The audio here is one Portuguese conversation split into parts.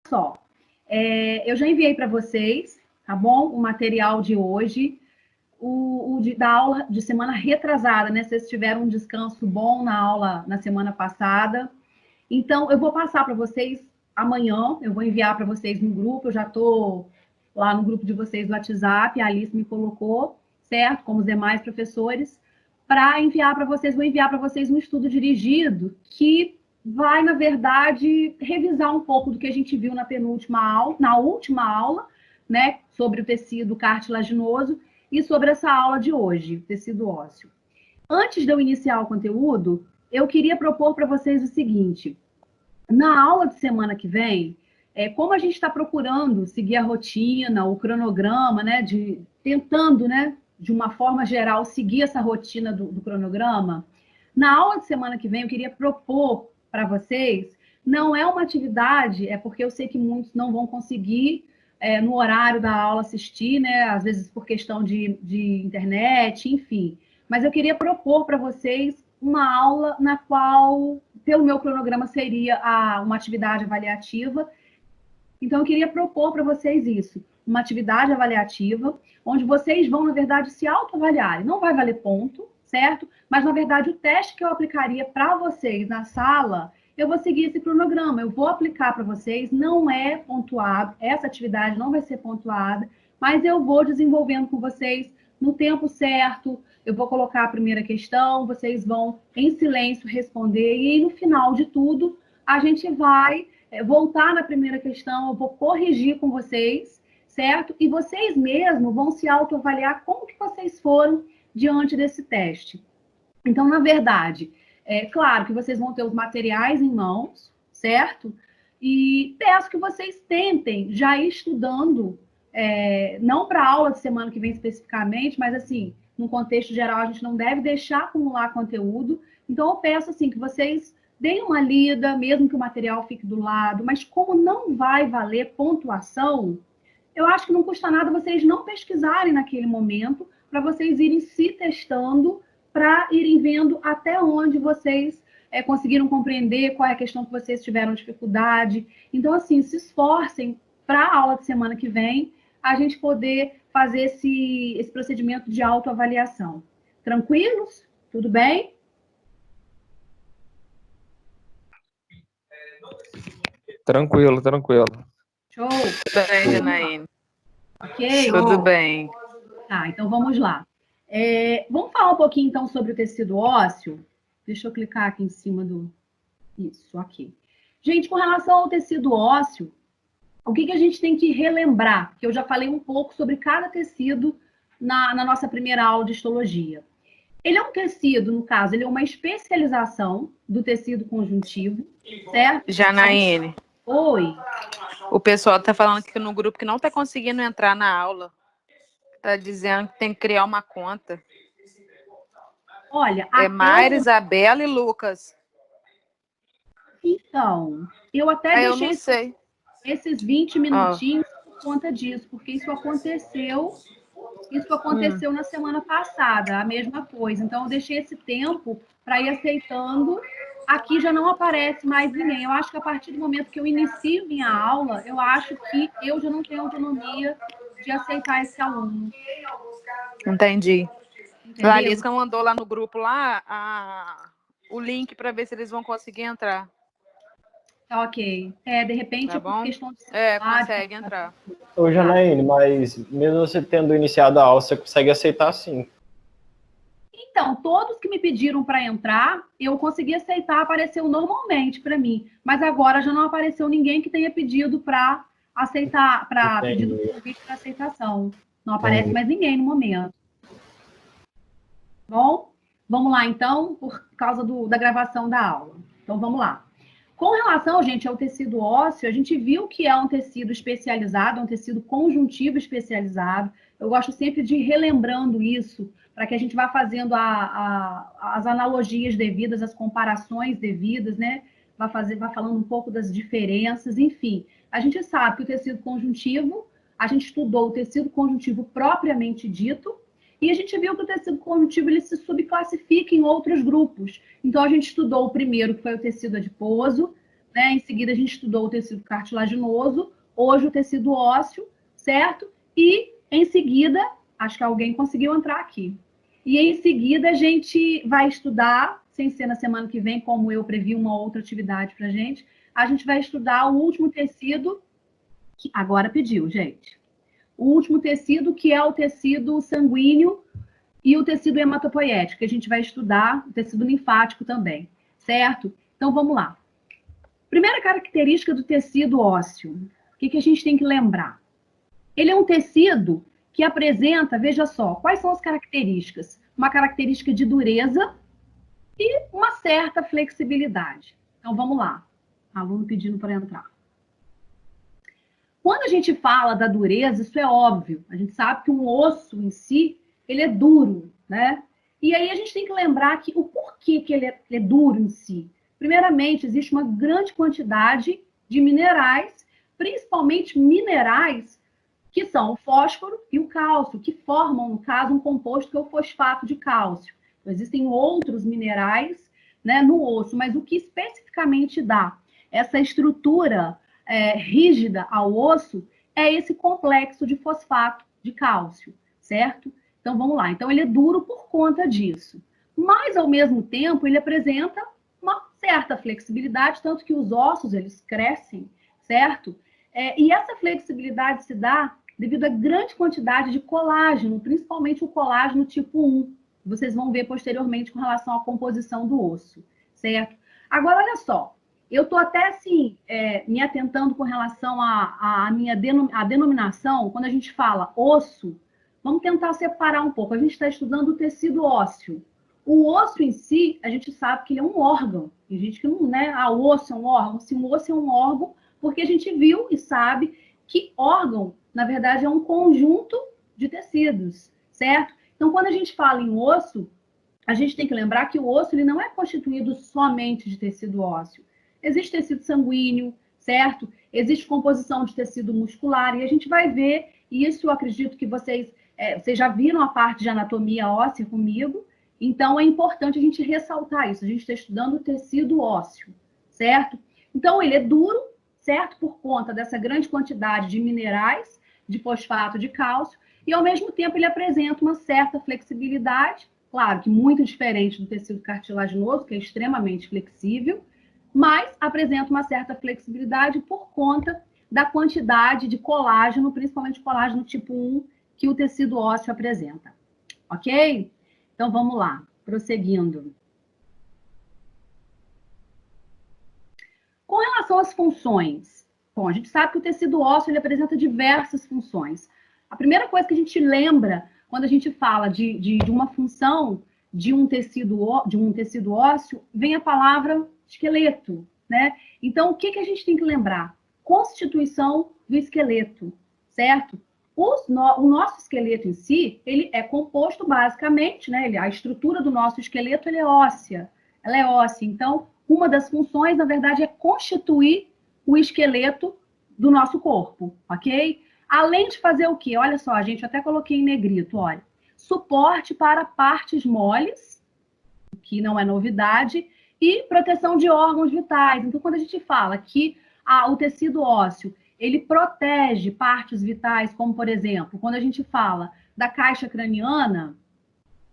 só, eu já enviei para vocês, tá bom? O material de hoje, da aula de semana retrasada, né? Vocês tiveram um descanso bom na aula na semana passada. Então, eu vou passar para vocês amanhã, eu vou enviar para vocês no grupo, eu já estou lá no grupo de vocês do WhatsApp, a Alice me colocou, certo? Como os demais professores, para enviar para vocês, vou enviar para vocês um estudo dirigido que vai, na verdade, revisar um pouco do que a gente viu na penúltima aula, na última aula, né, sobre o tecido cartilaginoso e sobre essa aula de hoje, tecido ósseo. Antes de eu iniciar o conteúdo, eu queria propor para vocês o seguinte: na aula de semana que vem, como a gente está procurando seguir a rotina, o cronograma, né, tentando, né, de uma forma geral, seguir essa rotina do cronograma, na aula de semana que vem eu queria propor para vocês, não é uma atividade, é porque eu sei que muitos não vão conseguir, no horário da aula assistir, né, às vezes por questão de internet, enfim, mas eu queria propor para vocês uma aula na qual, pelo meu cronograma, seria uma atividade avaliativa. Então, eu queria propor para vocês isso, uma atividade avaliativa, onde vocês vão, na verdade, se autoavaliarem. Não vai valer ponto, certo? Mas, na verdade, o teste que eu aplicaria para vocês na sala, eu vou seguir esse cronograma, eu vou aplicar para vocês, não é pontuado, essa atividade não vai ser pontuada, mas eu vou desenvolvendo com vocês no tempo certo, eu vou colocar a primeira questão, vocês vão, em silêncio, responder, e aí, no final de tudo, a gente vai voltar na primeira questão, eu vou corrigir com vocês, certo? E vocês mesmos vão se autoavaliar como que vocês foram diante desse teste. Então, na verdade, é claro que vocês vão ter os materiais em mãos, certo? E peço que vocês tentem já ir estudando, não para a aula de semana que vem especificamente, mas assim, no contexto geral, a gente não deve deixar acumular conteúdo. Então, eu peço assim que vocês deem uma lida, mesmo que o material fique do lado, mas como não vai valer pontuação, eu acho que não custa nada vocês não pesquisarem naquele momento, para vocês irem se testando, para irem vendo até onde vocês conseguiram compreender, qual é a questão que vocês tiveram dificuldade. Então, assim, se esforcem para a aula de semana que vem, a gente poder fazer esse procedimento de autoavaliação. Tranquilos? Tudo bem? Tranquilo, tranquilo. Show! Tudo bem, Janaína. Ok? Tudo bem. Tá, então vamos lá. Vamos falar um pouquinho, então, sobre o tecido ósseo. Deixa eu clicar aqui em cima do... Isso, aqui. Gente, com relação ao tecido ósseo, o que a gente tem que relembrar? Porque eu já falei um pouco sobre cada tecido na nossa primeira aula de histologia. Ele é um tecido, no caso, ele é uma especialização do tecido conjuntivo, certo? Janaíne. Oi. O pessoal está falando aqui no grupo que não está conseguindo entrar na aula. Está dizendo que tem que criar uma conta. Olha, Mayra, Isabela e Lucas. Então, eu até eu não sei. Esses 20 minutinhos por conta disso, porque isso aconteceu na semana passada, a mesma coisa. Então, eu deixei esse tempo para ir aceitando. Aqui já não aparece mais ninguém. Eu acho que a partir do momento que eu inicio minha aula, eu acho que eu já não tenho autonomia de aceitar esse aluno. Entendi. Entendeu? Lalisca mandou lá no grupo o link para ver se eles vão conseguir entrar. Ok. De repente, tá bom? Por questão de celular, consegue entrar. Ô, Janaíne, mas mesmo você tendo iniciado a aula, você consegue aceitar sim. Então, todos que me pediram para entrar, eu consegui aceitar, apareceu normalmente para mim. Mas agora já não apareceu ninguém que tenha pedido para aceitar, para pedido de convite para aceitação. Não aparece mais ninguém no momento. Bom, vamos lá então, por causa da gravação da aula. Então, vamos lá. Com relação, gente, ao tecido ósseo, a gente viu que é um tecido especializado, é um tecido conjuntivo especializado. Eu gosto sempre de ir relembrando isso, para que a gente vá fazendo as analogias devidas, as comparações devidas, né? Vá falando um pouco das diferenças, enfim. A gente sabe que o tecido conjuntivo, a gente estudou o tecido conjuntivo propriamente dito, e a gente viu que o tecido conjuntivo ele se subclassifica em outros grupos. Então, a gente estudou o primeiro, que foi o tecido adiposo, né? Em seguida, a gente estudou o tecido cartilaginoso, hoje o tecido ósseo, certo? E, em seguida, acho que alguém conseguiu entrar aqui. E, em seguida, a gente vai estudar, sem ser na semana que vem, como eu previ uma outra atividade para a gente vai estudar o último tecido, que agora pediu, gente. O último tecido, que é o tecido sanguíneo e o tecido hematopoético, que a gente vai estudar, o tecido linfático também, certo? Então, vamos lá. Primeira característica do tecido ósseo. O que a gente tem que lembrar? Ele é um tecido que apresenta, veja só, quais são as características? Uma característica de dureza e uma certa flexibilidade. Então, vamos lá. Aluno pedindo para entrar. Quando a gente fala da dureza, isso é óbvio. A gente sabe que um osso em si, ele é duro, né? E aí a gente tem que lembrar que o porquê que ele é duro em si. Primeiramente, existe uma grande quantidade de minerais, principalmente minerais, que são o fósforo e o cálcio, que formam, no caso, um composto que é o fosfato de cálcio. Então, existem outros minerais, né, no osso, mas o que especificamente dá essa estrutura rígida ao osso é esse complexo de fosfato de cálcio, certo? Então, vamos lá. Então, ele é duro por conta disso. Mas, ao mesmo tempo, ele apresenta uma certa flexibilidade, tanto que os ossos, eles crescem, certo? E essa flexibilidade se dá devido à grande quantidade de colágeno, principalmente o colágeno tipo 1. Vocês vão ver posteriormente com relação à composição do osso, certo? Agora, olha só. Eu estou até, assim, me atentando com relação à minha denominação. Quando a gente fala osso, vamos tentar separar um pouco. A gente está estudando o tecido ósseo. O osso em si, a gente sabe que ele é um órgão. Tem gente que não, né? O osso é um órgão. Se um osso é um órgão, porque a gente viu e sabe que órgão, na verdade, é um conjunto de tecidos, certo? Então, quando a gente fala em osso, a gente tem que lembrar que o osso ele não é constituído somente de tecido ósseo. Existe tecido sanguíneo, certo? Existe composição de tecido muscular, e a gente vai ver, e isso eu acredito que vocês já viram a parte de anatomia óssea comigo, então é importante a gente ressaltar isso. A gente está estudando o tecido ósseo, certo? Então, ele é duro, certo? Por conta dessa grande quantidade de minerais, de fosfato de cálcio, e ao mesmo tempo ele apresenta uma certa flexibilidade, claro que muito diferente do tecido cartilaginoso, que é extremamente flexível, mas apresenta uma certa flexibilidade por conta da quantidade de colágeno, principalmente colágeno tipo 1, que o tecido ósseo apresenta. Ok? Então, vamos lá, prosseguindo. Com relação às funções, bom, a gente sabe que o tecido ósseo ele apresenta diversas funções. A primeira coisa que a gente lembra quando a gente fala de uma função de um tecido ósseo, vem a palavra esqueleto, né? Então, o que a gente tem que lembrar? Constituição do esqueleto, certo? O nosso esqueleto em si, ele é composto basicamente, né? A estrutura do nosso esqueleto ele é óssea. Ela é óssea. Então, uma das funções, na verdade, é constituir o esqueleto do nosso corpo, ok? Além de fazer o quê? Olha só, gente, eu até coloquei em negrito, olha. Suporte para partes moles, que não é novidade, e proteção de órgãos vitais. Então, quando a gente fala que o tecido ósseo, ele protege partes vitais, como, por exemplo, quando a gente fala da caixa craniana,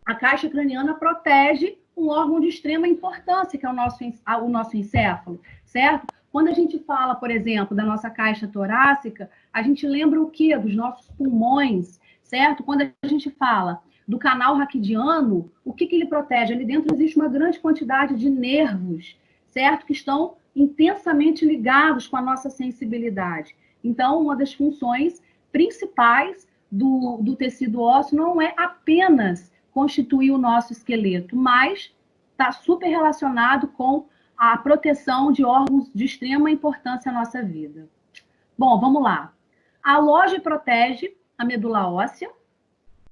a caixa craniana protege um órgão de extrema importância, que é o nosso encéfalo, certo? Quando a gente fala, por exemplo, da nossa caixa torácica, a gente lembra o quê? Dos nossos pulmões, certo? Quando a gente fala do canal raquidiano, o que ele protege? Ali dentro existe uma grande quantidade de nervos, certo? Que estão intensamente ligados com a nossa sensibilidade. Então, uma das funções principais do tecido ósseo não é apenas constituir o nosso esqueleto, mas está super relacionado com a proteção de órgãos de extrema importância na nossa vida. Bom, vamos lá. Aloja protege a medula óssea,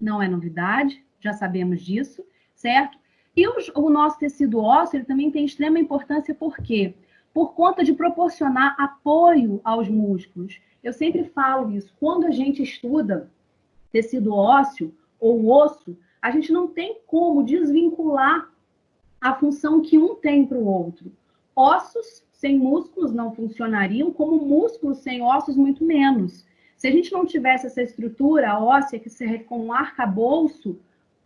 não é novidade, já sabemos disso, certo? E o nosso tecido ósseo ele também tem extrema importância, por quê? Por conta de proporcionar apoio aos músculos. Eu sempre falo isso, quando a gente estuda tecido ósseo ou osso, a gente não tem como desvincular a função que um tem para o outro. Ossos sem músculos não funcionariam, como músculos sem ossos, muito menos. Se a gente não tivesse essa estrutura óssea que serve como um arcabouço,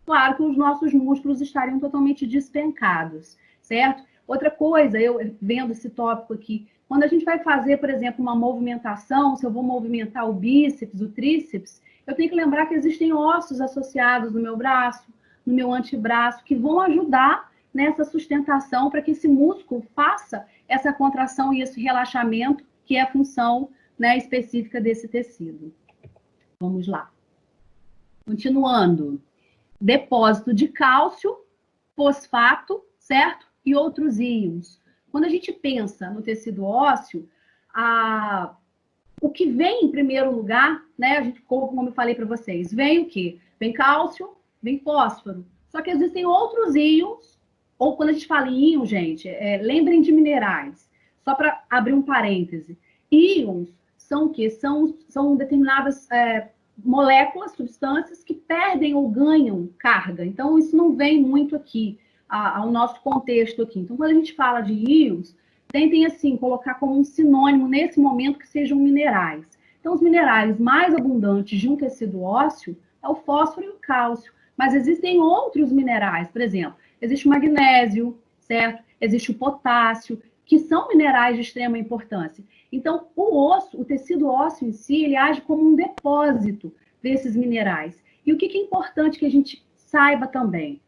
claro que os nossos músculos estariam totalmente despencados, certo? Outra coisa, eu vendo esse tópico aqui, quando a gente vai fazer, por exemplo, uma movimentação, se eu vou movimentar o bíceps, o tríceps, eu tenho que lembrar que existem ossos associados no meu braço, no meu antebraço, que vão ajudar nessa sustentação para que esse músculo faça essa contração e esse relaxamento, que é a função, né, específica desse tecido. Vamos lá. Continuando. Depósito de cálcio, fosfato, certo? E outros íons. Quando a gente pensa no tecido ósseo, o que vem em primeiro lugar, né? A gente, como eu falei para vocês, vem o quê? Vem cálcio, vem fósforo. Só que existem outros íons, ou quando a gente fala em íon, gente, lembrem de minerais. Só para abrir um parêntese. Íons são o quê? São determinadas moléculas, substâncias que perdem ou ganham carga. Então, isso não vem muito aqui, ao nosso contexto aqui. Então, quando a gente fala de íons, tentem, assim, colocar como um sinônimo, nesse momento, que sejam minerais. Então, os minerais mais abundantes de um tecido ósseo é o fósforo e o cálcio. Mas existem outros minerais, por exemplo, existe o magnésio, certo? Existe o potássio, que são minerais de extrema importância. Então, o osso, o tecido ósseo em si, ele age como um depósito desses minerais. E o que é importante que a gente saiba também?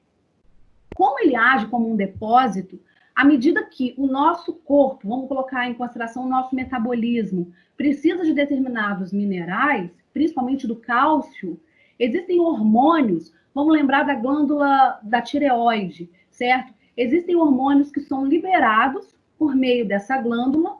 Como ele age como um depósito, à medida que o nosso corpo, vamos colocar em consideração o nosso metabolismo, precisa de determinados minerais, principalmente do cálcio, existem hormônios, vamos lembrar da glândula da tireoide, certo? Existem hormônios que são liberados por meio dessa glândula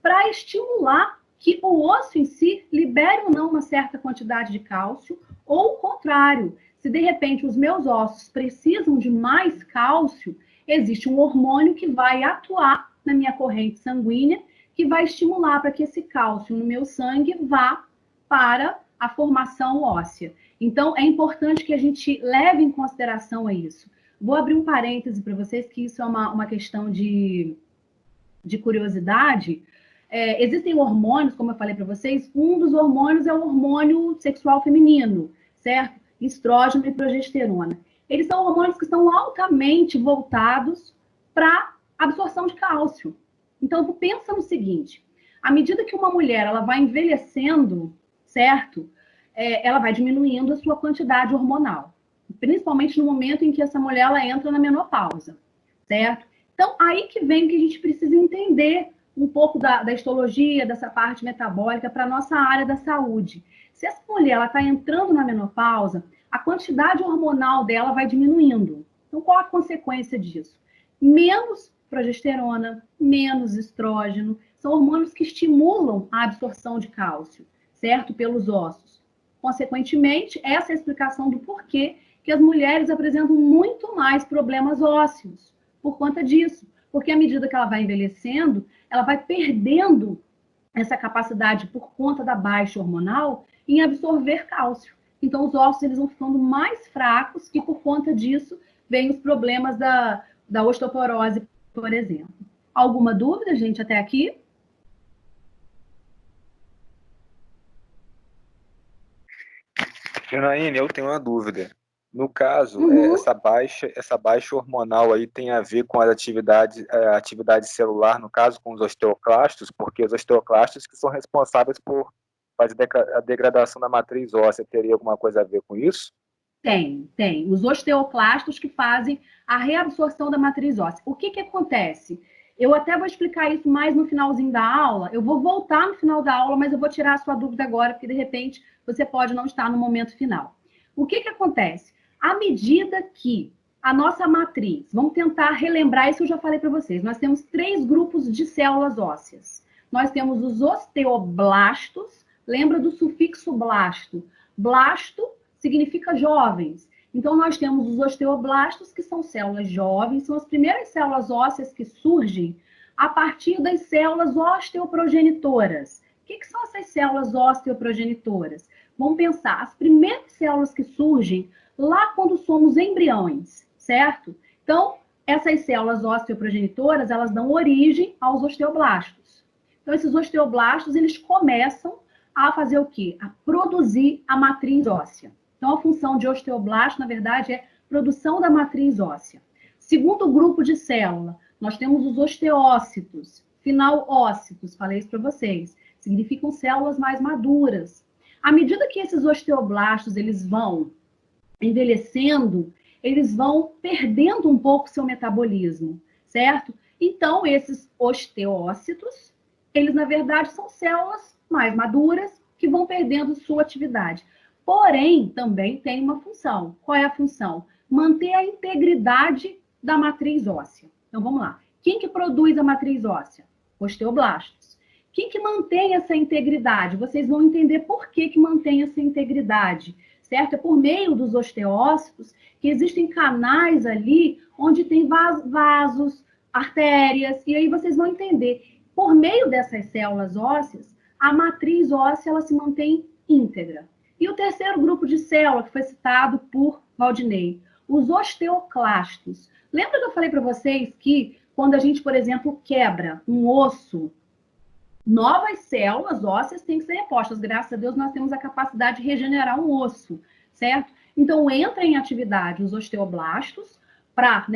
para estimular que o osso em si libere ou não uma certa quantidade de cálcio, ou o contrário, se de repente os meus ossos precisam de mais cálcio, existe um hormônio que vai atuar na minha corrente sanguínea, que vai estimular para que esse cálcio no meu sangue vá para a formação óssea. Então, é importante que a gente leve em consideração isso. Vou abrir um parêntese para vocês, que isso é uma questão de curiosidade. Existem hormônios, como eu falei para vocês, um dos hormônios é o hormônio sexual feminino, certo? Estrógeno e progesterona. Eles são hormônios que estão altamente voltados para absorção de cálcio. Então, pensa no seguinte, à medida que uma mulher ela vai envelhecendo, certo? Ela vai diminuindo a sua quantidade hormonal, principalmente no momento em que essa mulher ela entra na menopausa, certo? Então, aí que vem que a gente precisa entender um pouco da histologia, dessa parte metabólica para a nossa área da saúde. Se essa mulher está entrando na menopausa, a quantidade hormonal dela vai diminuindo. Então, qual a consequência disso? Menos progesterona, menos estrógeno, são hormônios que estimulam a absorção de cálcio, certo? Pelos ossos. Consequentemente, essa é a explicação do porquê que as mulheres apresentam muito mais problemas ósseos, por conta disso. Porque à medida que ela vai envelhecendo, ela vai perdendo essa capacidade, por conta da baixa hormonal, em absorver cálcio. Então, os ossos eles vão ficando mais fracos, e por conta disso, vem os problemas da osteoporose, por exemplo. Alguma dúvida, gente, até aqui? Janaíne, eu tenho uma dúvida. No caso, Uhum. essa baixa hormonal aí tem a ver com a atividade celular, no caso, com os osteoclastos, porque os osteoclastos que são responsáveis por fazer a degradação da matriz óssea, teria alguma coisa a ver com isso? Tem. Os osteoclastos que fazem a reabsorção da matriz óssea. O que acontece? Eu até vou explicar isso mais no finalzinho da aula. Eu vou voltar no final da aula, mas eu vou tirar a sua dúvida agora, porque de repente você pode não estar no momento final. O que acontece? À medida que a nossa matriz, vamos tentar relembrar isso, eu já falei para vocês, nós temos 3 grupos de células ósseas. Nós temos os osteoblastos, lembra do sufixo blasto? Blasto significa jovens. Então, nós temos os osteoblastos, que são células jovens, são as primeiras células ósseas que surgem a partir das células osteoprogenitoras. O que são essas células osteoprogenitoras? Vamos pensar, as primeiras células que surgem lá quando somos embriões, certo? Então, essas células osteoprogenitoras, elas dão origem aos osteoblastos. Então, esses osteoblastos, eles começam a fazer o quê? A produzir a matriz óssea. Então, a função de osteoblasto, na verdade, é produção da matriz óssea. Segundo grupo de célula, nós temos os osteócitos, final ócitos, falei isso para vocês. Significam células mais maduras. À medida que esses osteoblastos, eles vão envelhecendo, eles vão perdendo um pouco seu metabolismo, certo? Então, esses osteócitos, eles, na verdade, são células mais maduras que vão perdendo sua atividade. Porém, também tem uma função. Qual é a função? Manter a integridade da matriz óssea. Então, vamos lá. Quem que produz a matriz óssea? Osteoblastos. Quem que mantém essa integridade? Vocês vão entender por que mantém essa integridade, certo? É por meio dos osteócitos que existem canais ali onde tem vasos, artérias, e aí vocês vão entender. Por meio dessas células ósseas, a matriz óssea ela se mantém íntegra. E o terceiro grupo de célula que foi citado por Valdinei, os osteoclastos. Lembra que eu falei para vocês que quando a gente, por exemplo, quebra um osso, novas células ósseas têm que ser repostas. Graças a Deus, nós temos a capacidade de regenerar um osso, certo? Então, entra em atividade os osteoblastos para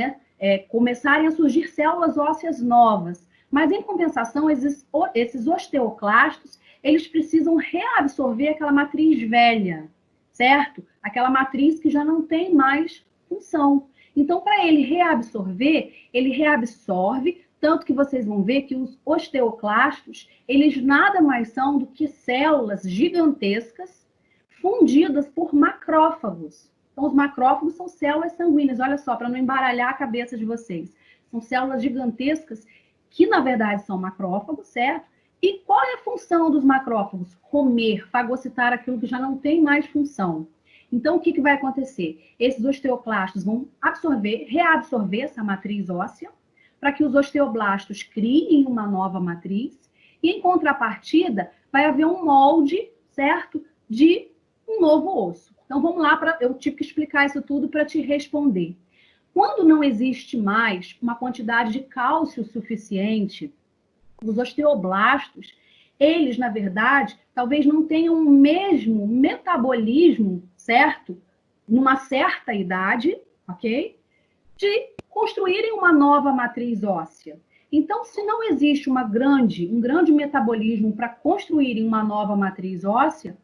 começarem a surgir células ósseas novas. Mas, em compensação, esses osteoclastos, eles precisam reabsorver aquela matriz velha, certo? Aquela matriz que já não tem mais função. Então, para ele reabsorver, ele reabsorve, tanto que vocês vão ver que os osteoclastos, eles nada mais são do que células gigantescas fundidas por macrófagos. Então, os macrófagos são células sanguíneas, olha só, para não embaralhar a cabeça de vocês. São células gigantescas que, na verdade, são macrófagos, certo? E qual é a função dos macrófagos? Comer, fagocitar aquilo que já não tem mais função. Então, o que vai acontecer? Esses osteoclastos vão reabsorver essa matriz óssea, para que os osteoblastos criem uma nova matriz, e em contrapartida, vai haver um molde, certo? De um novo osso. Então, vamos lá, eu tive que explicar isso tudo para te responder. Quando não existe mais uma quantidade de cálcio suficiente, os osteoblastos, eles, na verdade, talvez não tenham o mesmo metabolismo, certo? Numa certa idade, ok? De construírem uma nova matriz óssea. Então, se não existe um grande metabolismo para construírem uma nova matriz óssea,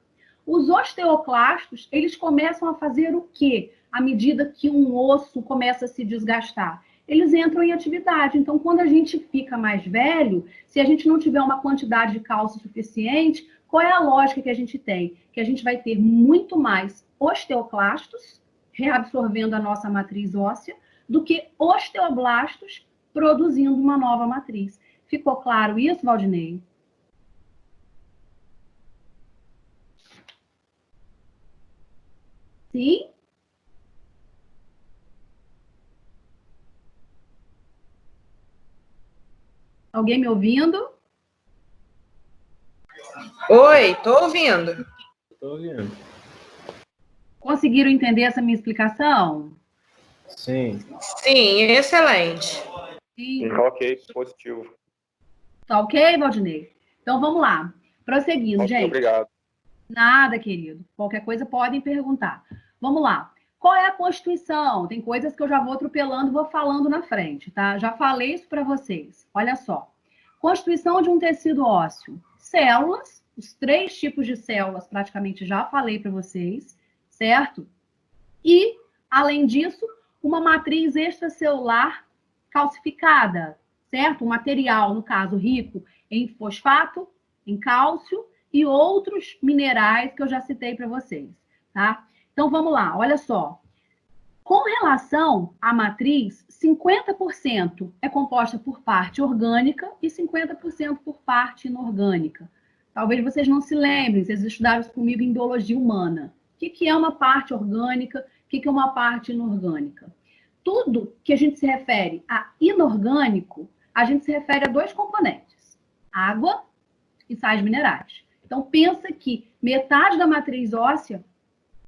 os osteoclastos, eles começam a fazer o quê? À medida que um osso começa a se desgastar. Eles entram em atividade. Então, quando a gente fica mais velho, se a gente não tiver uma quantidade de cálcio suficiente, qual é a lógica que a gente tem? Que a gente vai ter muito mais osteoclastos reabsorvendo a nossa matriz óssea do que osteoblastos produzindo uma nova matriz. Ficou claro isso, Valdinei? Sim? Alguém me ouvindo? Oi, tô ouvindo. Tô ouvindo. Conseguiram entender essa minha explicação? Sim. Sim, excelente. Sim. Ok, positivo. Tá ok, Valdinei? Então, vamos lá. Prosseguindo, Ok, gente. obrigado. Nada, querido. Qualquer coisa podem perguntar. Vamos lá. Qual é a Constituição? Tem coisas que eu já vou atropelando, vou falando na frente, tá? Já falei isso para vocês. Olha só. Constituição de um tecido ósseo. Células, os 3 tipos de células praticamente já falei para vocês, certo? E, além disso, uma matriz extracelular calcificada, certo? Um material, no caso, rico em fosfato, em cálcio e outros minerais que eu já citei para vocês, tá? Então, vamos lá, olha só. Com relação à matriz, 50% é composta por parte orgânica e 50% por parte inorgânica. Talvez vocês não se lembrem, vocês estudaram isso comigo em biologia humana. O que é uma parte orgânica? O que é uma parte inorgânica? Tudo que a gente se refere a inorgânico, a gente se refere a 2 componentes: água e sais minerais. Então, pensa que metade da matriz óssea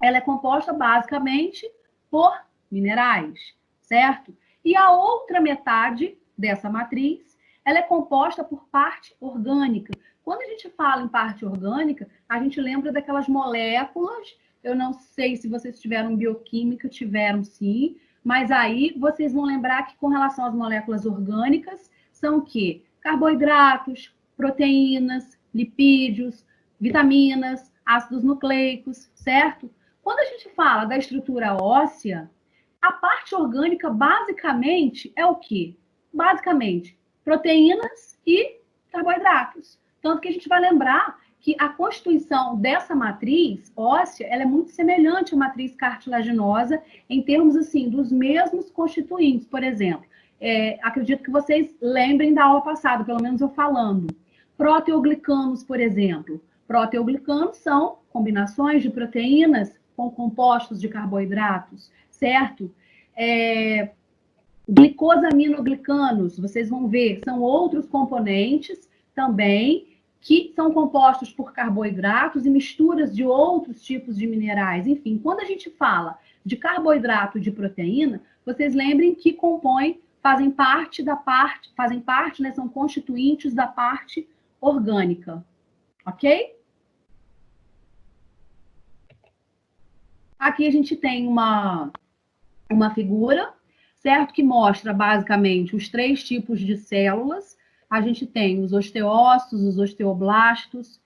ela é composta basicamente por minerais, certo? E a outra metade dessa matriz, ela é composta por parte orgânica. Quando a gente fala em parte orgânica, a gente lembra daquelas moléculas, eu não sei se vocês tiveram bioquímica, tiveram sim, mas aí vocês vão lembrar que com relação às moléculas orgânicas, são o quê? Carboidratos, proteínas, lipídios, vitaminas, ácidos nucleicos, certo? Quando a gente fala da estrutura óssea, a parte orgânica basicamente é o quê? Basicamente, proteínas e carboidratos. Tanto que a gente vai lembrar que a constituição dessa matriz óssea, ela é muito semelhante à matriz cartilaginosa em termos, assim, dos mesmos constituintes. Por exemplo, acredito que vocês lembrem da aula passada, pelo menos eu falando. Proteoglicanos, por exemplo. Proteoglicanos são combinações de proteínas com compostos de carboidratos, certo? Glicosaminoglicanos, vocês vão ver, são outros componentes também que são compostos por carboidratos e misturas de outros tipos de minerais. Enfim, quando a gente fala de carboidrato e de proteína, vocês lembrem que fazem parte, né, são constituintes da parte orgânica. Ok? Aqui a gente tem uma figura, certo? Que mostra basicamente os 3 tipos de células. A gente tem os osteócitos, os osteoblastos.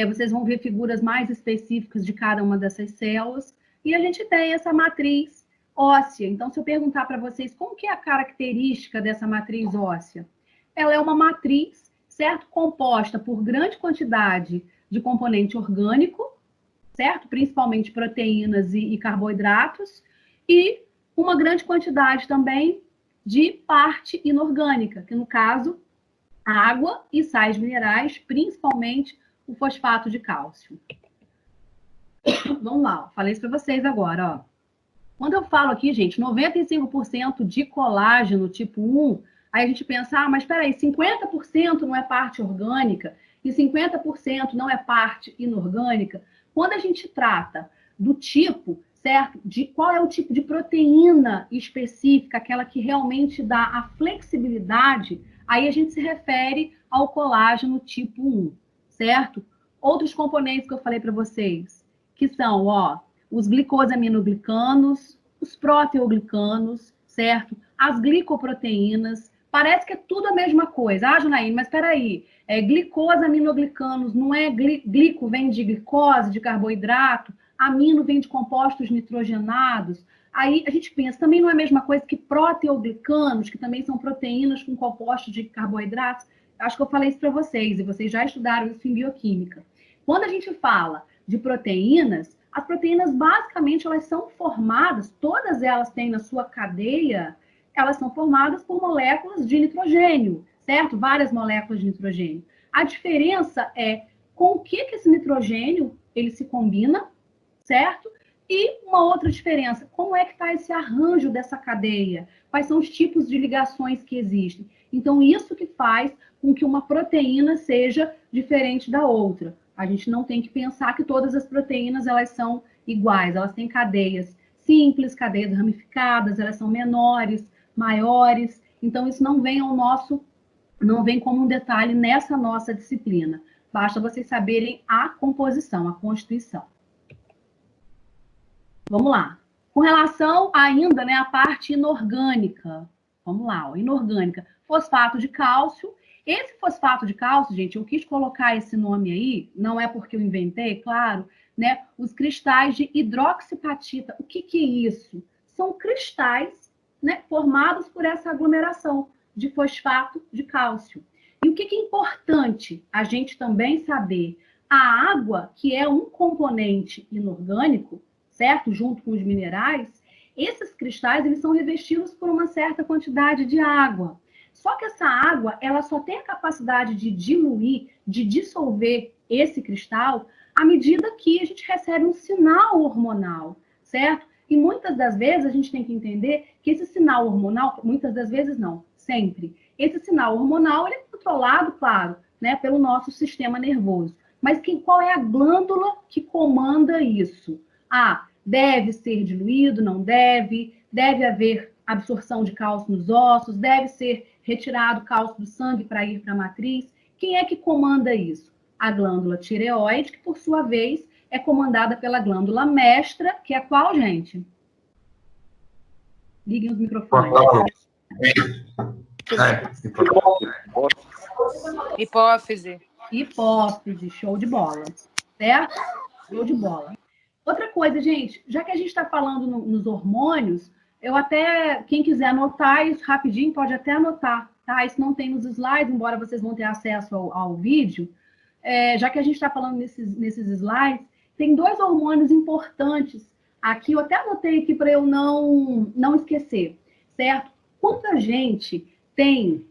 Vocês vão ver figuras mais específicas de cada uma dessas células. E a gente tem essa matriz óssea. Então, se eu perguntar para vocês como que é a característica dessa matriz óssea, ela é uma matriz, certo? Composta por grande quantidade de componente orgânico, certo? Principalmente proteínas e carboidratos, e uma grande quantidade também de parte inorgânica, que no caso, água e sais minerais, principalmente o fosfato de cálcio. Vamos lá, falei isso para vocês agora, ó. Quando eu falo aqui, gente, 95% de colágeno tipo 1, aí a gente pensa, mas espera aí, 50% não é parte orgânica e 50% não é parte inorgânica. Quando a gente trata do tipo, certo? De qual é o tipo de proteína específica, aquela que realmente dá a flexibilidade, aí a gente se refere ao colágeno tipo 1, certo? Outros componentes que eu falei para vocês, que são, ó, os glicosaminoglicanos, os proteoglicanos, certo? As glicoproteínas. Parece que é tudo a mesma coisa. Ah, Janaína, mas espera aí. Glicosaminoglicanos, não é glico vem de glicose, de carboidrato, amino vem de compostos nitrogenados. Aí a gente pensa, também não é a mesma coisa que proteoglicanos, que também são proteínas com compostos de carboidratos. Acho que eu falei isso para vocês, e vocês já estudaram isso em bioquímica. Quando a gente fala de proteínas, as proteínas, basicamente, elas são formadas, todas elas têm na sua cadeia, elas são formadas por moléculas de nitrogênio, certo? Várias moléculas de nitrogênio. A diferença é com o que esse nitrogênio ele se combina, certo? E uma outra diferença, como é que está esse arranjo dessa cadeia? Quais são os tipos de ligações que existem? Então, isso que faz com que uma proteína seja diferente da outra. A gente não tem que pensar que todas as proteínas elas são iguais, elas têm cadeias simples, cadeias ramificadas, elas são menores, maiores. Então, isso não vem como um detalhe nessa nossa disciplina. Basta vocês saberem a composição, a constituição. Vamos lá. Com relação ainda, né, à parte inorgânica. Vamos lá, ó, inorgânica. Fosfato de cálcio. Esse fosfato de cálcio, gente, eu quis colocar esse nome aí, não é porque eu inventei, claro, né? Os cristais de hidroxipatita. O que é isso? São cristais, né, formados por essa aglomeração de fosfato de cálcio. E o que é importante a gente também saber? A água, que é um componente inorgânico, certo? Junto com os minerais, esses cristais eles são revestidos por uma certa quantidade de água. Só que essa água, ela só tem a capacidade de diluir, de dissolver esse cristal à medida que a gente recebe um sinal hormonal, certo? E muitas das vezes a gente tem que entender que esse sinal hormonal, muitas das vezes não, sempre, esse sinal hormonal ele é controlado, claro, né, pelo nosso sistema nervoso. Mas qual é a glândula que comanda isso? Ah, deve ser diluído, não deve, deve haver absorção de cálcio nos ossos, deve ser retirado cálcio do sangue para ir para a matriz. Quem é que comanda isso? A glândula tireoide, que por sua vez é comandada pela glândula mestra, que é qual, gente? Liguem os microfones. Hipófise. Hipófise, show de bola. Certo? Show de bola. Outra coisa, gente, já que a gente está falando nos hormônios, eu até, quem quiser anotar isso rapidinho, pode até anotar, tá? Isso não tem nos slides, embora vocês vão ter acesso ao vídeo. Já que a gente está falando nesses slides, tem 2 hormônios importantes. Aqui, eu até anotei aqui para eu não esquecer, certo? Quando a gente tem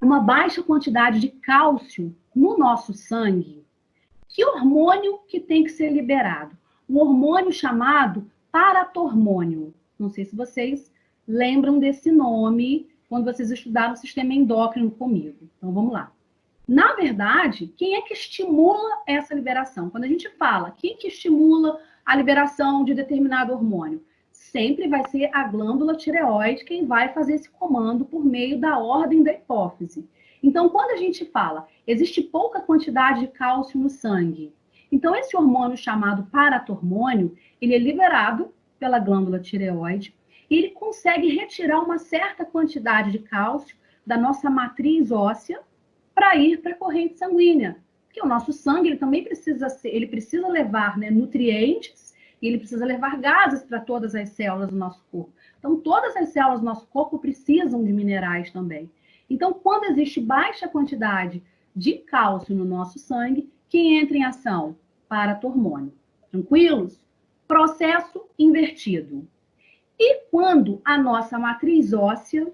uma baixa quantidade de cálcio no nosso sangue, que hormônio que tem que ser liberado? Um hormônio chamado paratormônio. Não sei se vocês lembram desse nome quando vocês estudaram o sistema endócrino comigo. Então, vamos lá. Na verdade, quem é que estimula essa liberação? Quando a gente fala, quem que estimula a liberação de determinado hormônio? Sempre vai ser a glândula tireoide quem vai fazer esse comando por meio da ordem da hipófise. Então, quando a gente fala, existe pouca quantidade de cálcio no sangue. Então, esse hormônio chamado paratormônio, ele é liberado pela glândula tireoide e ele consegue retirar uma certa quantidade de cálcio da nossa matriz óssea para ir para a corrente sanguínea. Porque o nosso sangue, ele também precisa levar, né, nutrientes e ele precisa levar gases para todas as células do nosso corpo. Então, todas as células do nosso corpo precisam de minerais também. Então, quando existe baixa quantidade de cálcio no nosso sangue, quem entra em ação? Paratormônio. Tranquilos? Processo invertido. E quando a nossa matriz óssea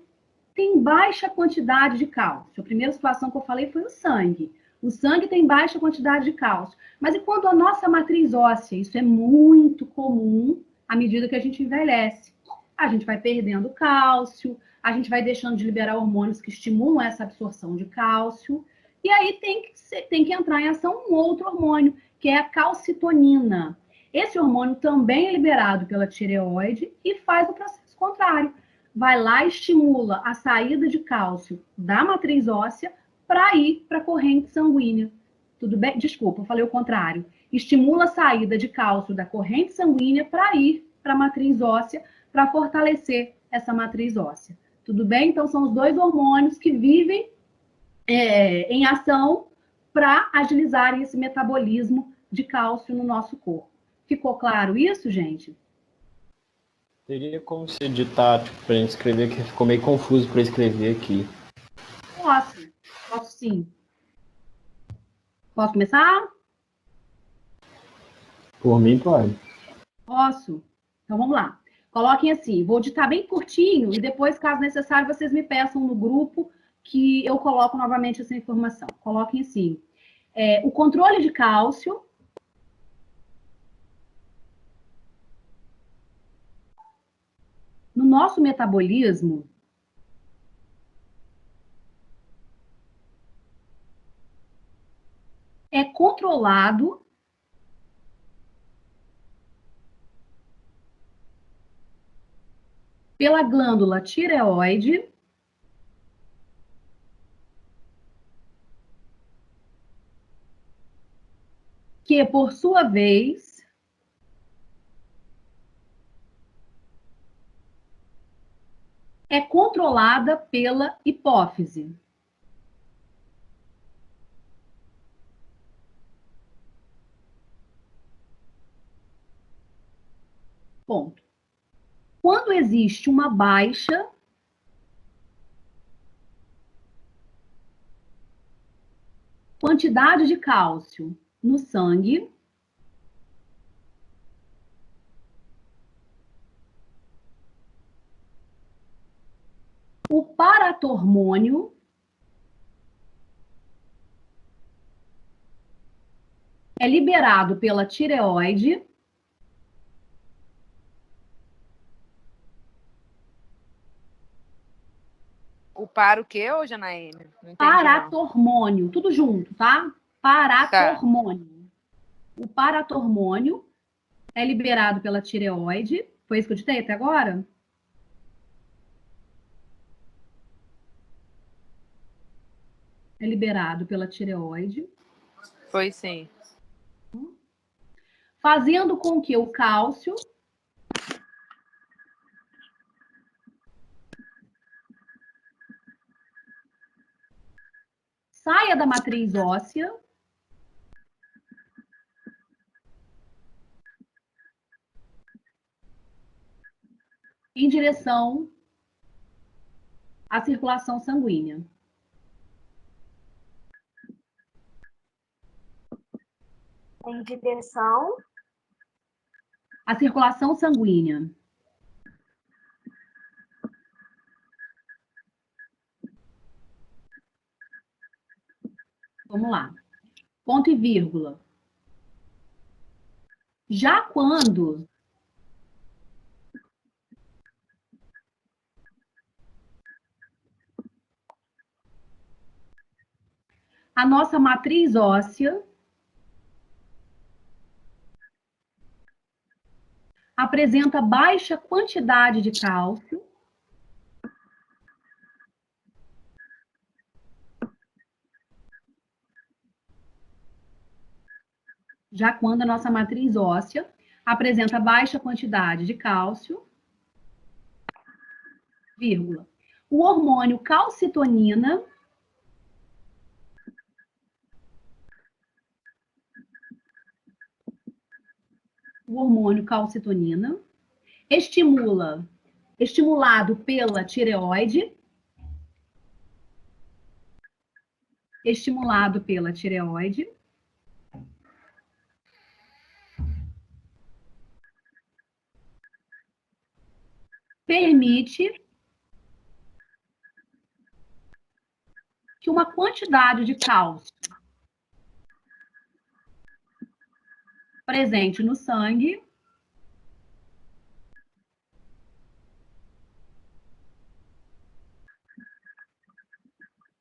tem baixa quantidade de cálcio? A primeira situação que eu falei foi o sangue. O sangue tem baixa quantidade de cálcio. Mas e quando a nossa matriz óssea? Isso é muito comum à medida que a gente envelhece. A gente vai perdendo cálcio, a gente vai deixando de liberar hormônios que estimulam essa absorção de cálcio. E aí tem que entrar em ação um outro hormônio, que é a calcitonina. Esse hormônio também é liberado pela tireoide e faz o processo contrário. Vai lá e estimula a saída de cálcio da matriz óssea para ir para a corrente sanguínea. Tudo bem? Desculpa, eu falei o contrário. Estimula a saída de cálcio da corrente sanguínea para ir para a matriz óssea, para fortalecer essa matriz óssea. Tudo bem? Então, são os 2 hormônios que vivem em ação para agilizar esse metabolismo de cálcio no nosso corpo. Ficou claro isso, gente? Teria como se editar, tipo, pra gente escrever, que ficou meio confuso para escrever aqui. Posso sim. Posso começar? Por mim, pode. Posso? Então, vamos lá. Coloquem assim, vou ditar bem curtinho e depois, caso necessário, vocês me peçam no grupo que eu coloco novamente essa informação. Coloquem assim, o controle de cálcio no nosso metabolismo é controlado pela glândula tireoide, que, por sua vez, é controlada pela hipófise. Ponto. Quando existe uma baixa quantidade de cálcio no sangue, o paratormônio é liberado pela tireoide O para o quê, ô Janaína? Não entendi, paratormônio, tudo junto, tá? Paratormônio. O paratormônio é liberado pela tireoide. Foi isso que eu ditei até agora? é liberado pela tireoide, Foi sim. fazendo com que o cálcio saia da matriz óssea em direção à circulação sanguínea. Em direção. A circulação sanguínea. Vamos lá. Ponto e vírgula. Já quando a nossa matriz óssea apresenta baixa quantidade de cálcio, já quando a nossa matriz óssea apresenta baixa quantidade de cálcio, vírgula, o hormônio calcitonina estimulado pela tireoide, permite que uma quantidade de cálcio presente no sangue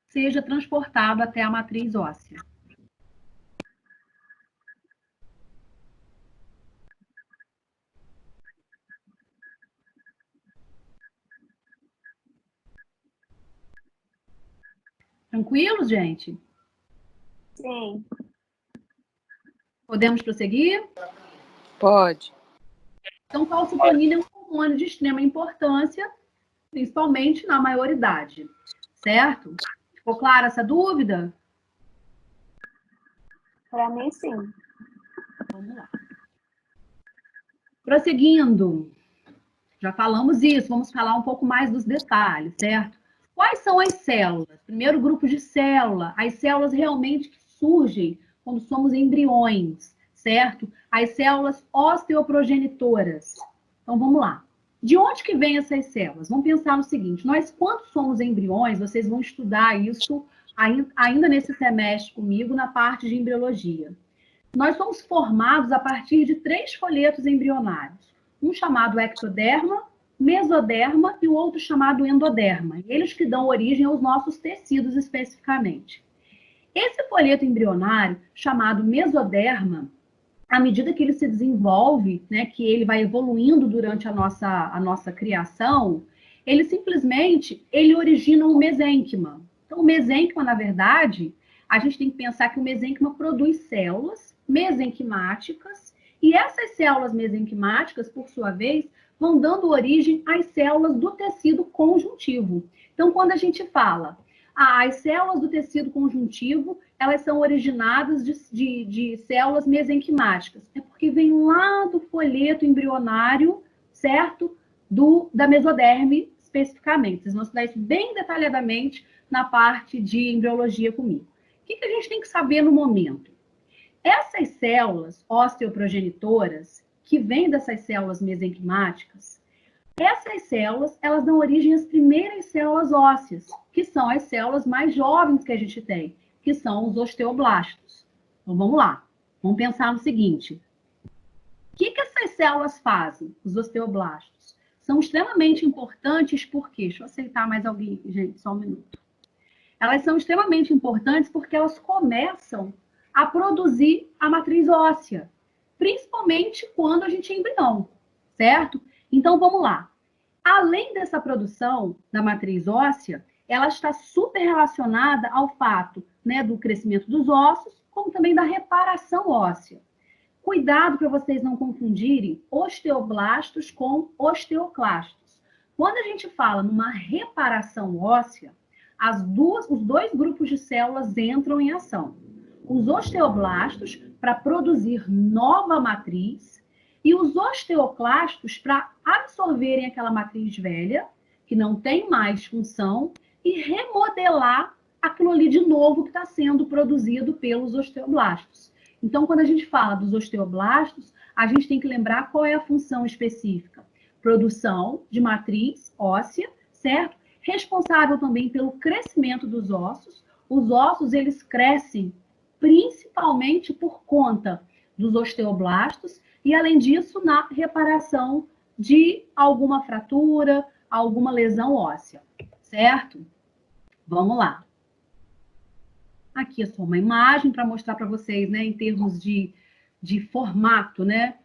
seja transportado até a matriz óssea. Tranquilos, gente? Sim. Podemos prosseguir? Pode. Então, calcitonina é um hormônio de extrema importância, principalmente na maioridade, certo? Ficou clara essa dúvida? Para mim, sim. Vamos lá. Prosseguindo, já falamos isso, vamos falar um pouco mais dos detalhes, certo? Quais são as células? Primeiro grupo de célula, as células realmente que surgem quando somos embriões, certo? As células osteoprogenitoras. Então, vamos lá. De onde que vêm essas células? Vamos pensar no seguinte, nós, quando somos embriões, vocês vão estudar isso ainda nesse semestre comigo, na parte de embriologia. Nós somos formados a partir de 3 folhetos embrionários. Um chamado ectoderma, mesoderma e o outro chamado endoderma. Eles que dão origem aos nossos tecidos especificamente. Esse folheto embrionário, chamado mesoderma, à medida que ele se desenvolve, né, que ele vai evoluindo durante a nossa criação, ele origina um mesênquima. Então, o mesênquima, na verdade, a gente tem que pensar que o mesênquima produz células mesenquimáticas, e essas células mesenquimáticas, por sua vez, vão dando origem às células do tecido conjuntivo. Então, quando a gente fala, as células do tecido conjuntivo, elas são originadas de células mesenquimáticas. É porque vem lá do folheto embrionário, certo? Da mesoderme, especificamente. Vocês vão estudar isso bem detalhadamente na parte de embriologia comigo. O que a gente tem que saber no momento? Essas células osteoprogenitoras, que vêm dessas células mesenquimáticas, essas células, elas dão origem às primeiras células ósseas, que são as células mais jovens que a gente tem, que são os osteoblastos. Então, vamos lá. Vamos pensar no seguinte. O que essas células fazem, os osteoblastos? São extremamente importantes porque... Deixa eu aceitar mais alguém, gente, só um minuto. Elas são extremamente importantes porque elas começam a produzir a matriz óssea, principalmente quando a gente é embrião, certo? Então, vamos lá. Além dessa produção da matriz óssea, ela está super relacionada ao fato, né, do crescimento dos ossos, como também da reparação óssea. Cuidado para vocês não confundirem osteoblastos com osteoclastos. Quando a gente fala numa reparação óssea, os dois grupos de células entram em ação. Os osteoblastos para produzir nova matriz e os osteoclastos para absorverem aquela matriz velha, que não tem mais função, e remodelar aquilo ali de novo que está sendo produzido pelos osteoblastos. Então, quando a gente fala dos osteoblastos, a gente tem que lembrar qual é a função específica. Produção de matriz óssea, certo? Responsável também pelo crescimento dos ossos. Os ossos, eles crescem principalmente por conta dos osteoblastos e, além disso, na reparação de alguma fratura, alguma lesão óssea, certo? Vamos lá. Aqui é só uma imagem para mostrar para vocês, né, em termos de formato, né,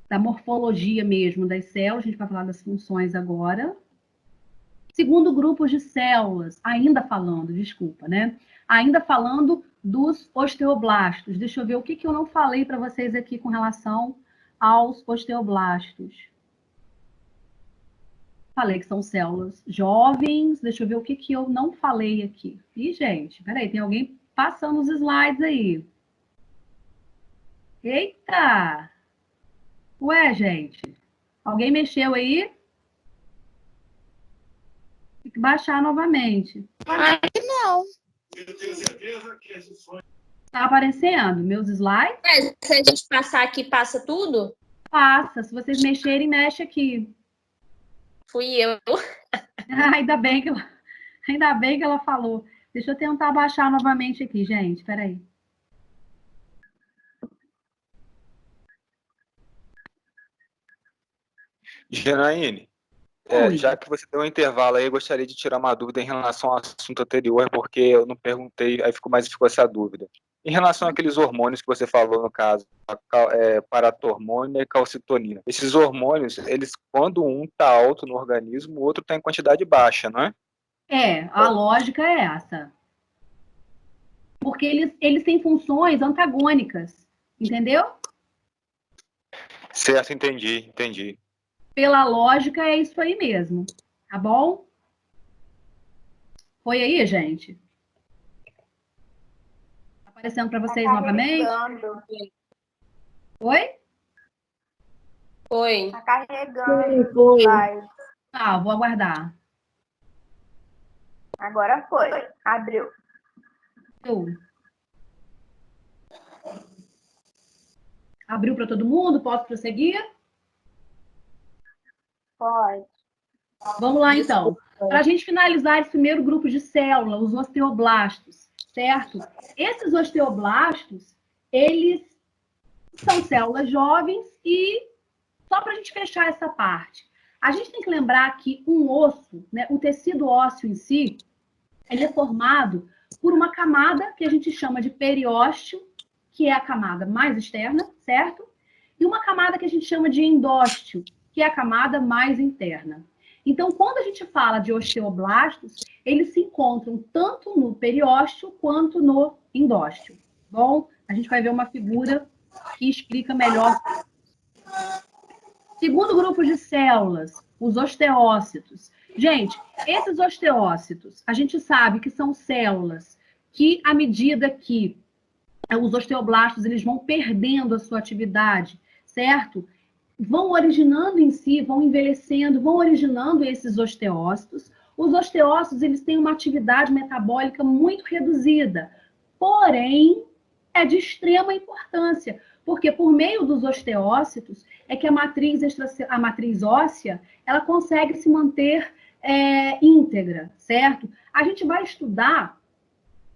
da morfologia mesmo das células. A gente vai falar das funções agora. Segundo grupo de células, ainda falando, desculpa, né, ainda falando dos osteoblastos. Deixa eu ver o que eu não falei para vocês aqui com relação aos osteoblastos. Falei que são células jovens. Deixa eu ver o que eu não falei aqui. Ih, gente, peraí, tem alguém passando os slides aí. Eita! Ué, gente, alguém mexeu aí? Tem que baixar novamente. Não. Tá aparecendo meus slides? Se a gente passar aqui, passa tudo? Passa. Se vocês mexerem, mexe aqui. Fui eu. Ainda bem que ela falou. Deixa eu tentar baixar novamente aqui, gente. Espera aí. Janaíne, já que você deu um intervalo aí, eu gostaria de tirar uma dúvida em relação ao assunto anterior, porque eu não perguntei, aí ficou essa dúvida. Em relação àqueles hormônios que você falou, no caso, paratormônio e calcitonina. Esses hormônios, eles, quando um está alto no organismo, o outro está em quantidade baixa, não é? A lógica é essa. Porque eles têm funções antagônicas, entendeu? Certo, entendi. Pela lógica, é isso aí mesmo. Tá bom? Foi aí, gente? Tá aparecendo para vocês novamente? Oi? Foi. Tá carregando. Foi. Tá, vou aguardar. Agora foi. Abriu. Abriu para todo mundo? Posso prosseguir? Pode. Vamos lá, então. Para a gente finalizar esse primeiro grupo de células, os osteoblastos, certo? Esses osteoblastos, eles são células jovens e, só para a gente fechar essa parte, a gente tem que lembrar que um osso, né, o tecido ósseo em si, ele é formado por uma camada que a gente chama de periósteo, que é a camada mais externa, certo? E uma camada que a gente chama de endósteo, que é a camada mais interna. Então, quando a gente fala de osteoblastos, eles se encontram tanto no periósteo quanto no endósteo. Bom, a gente vai ver uma figura que explica melhor. Segundo grupo de células, os osteócitos. Gente, esses osteócitos, a gente sabe que são células que, à medida que os osteoblastos eles vão perdendo a sua atividade, certo? Vão originando em si, vão envelhecendo, vão originando esses osteócitos. Os osteócitos, eles têm uma atividade metabólica muito reduzida, porém, é de extrema importância, porque por meio dos osteócitos é que a matriz óssea, ela consegue se manter íntegra, certo? A gente vai estudar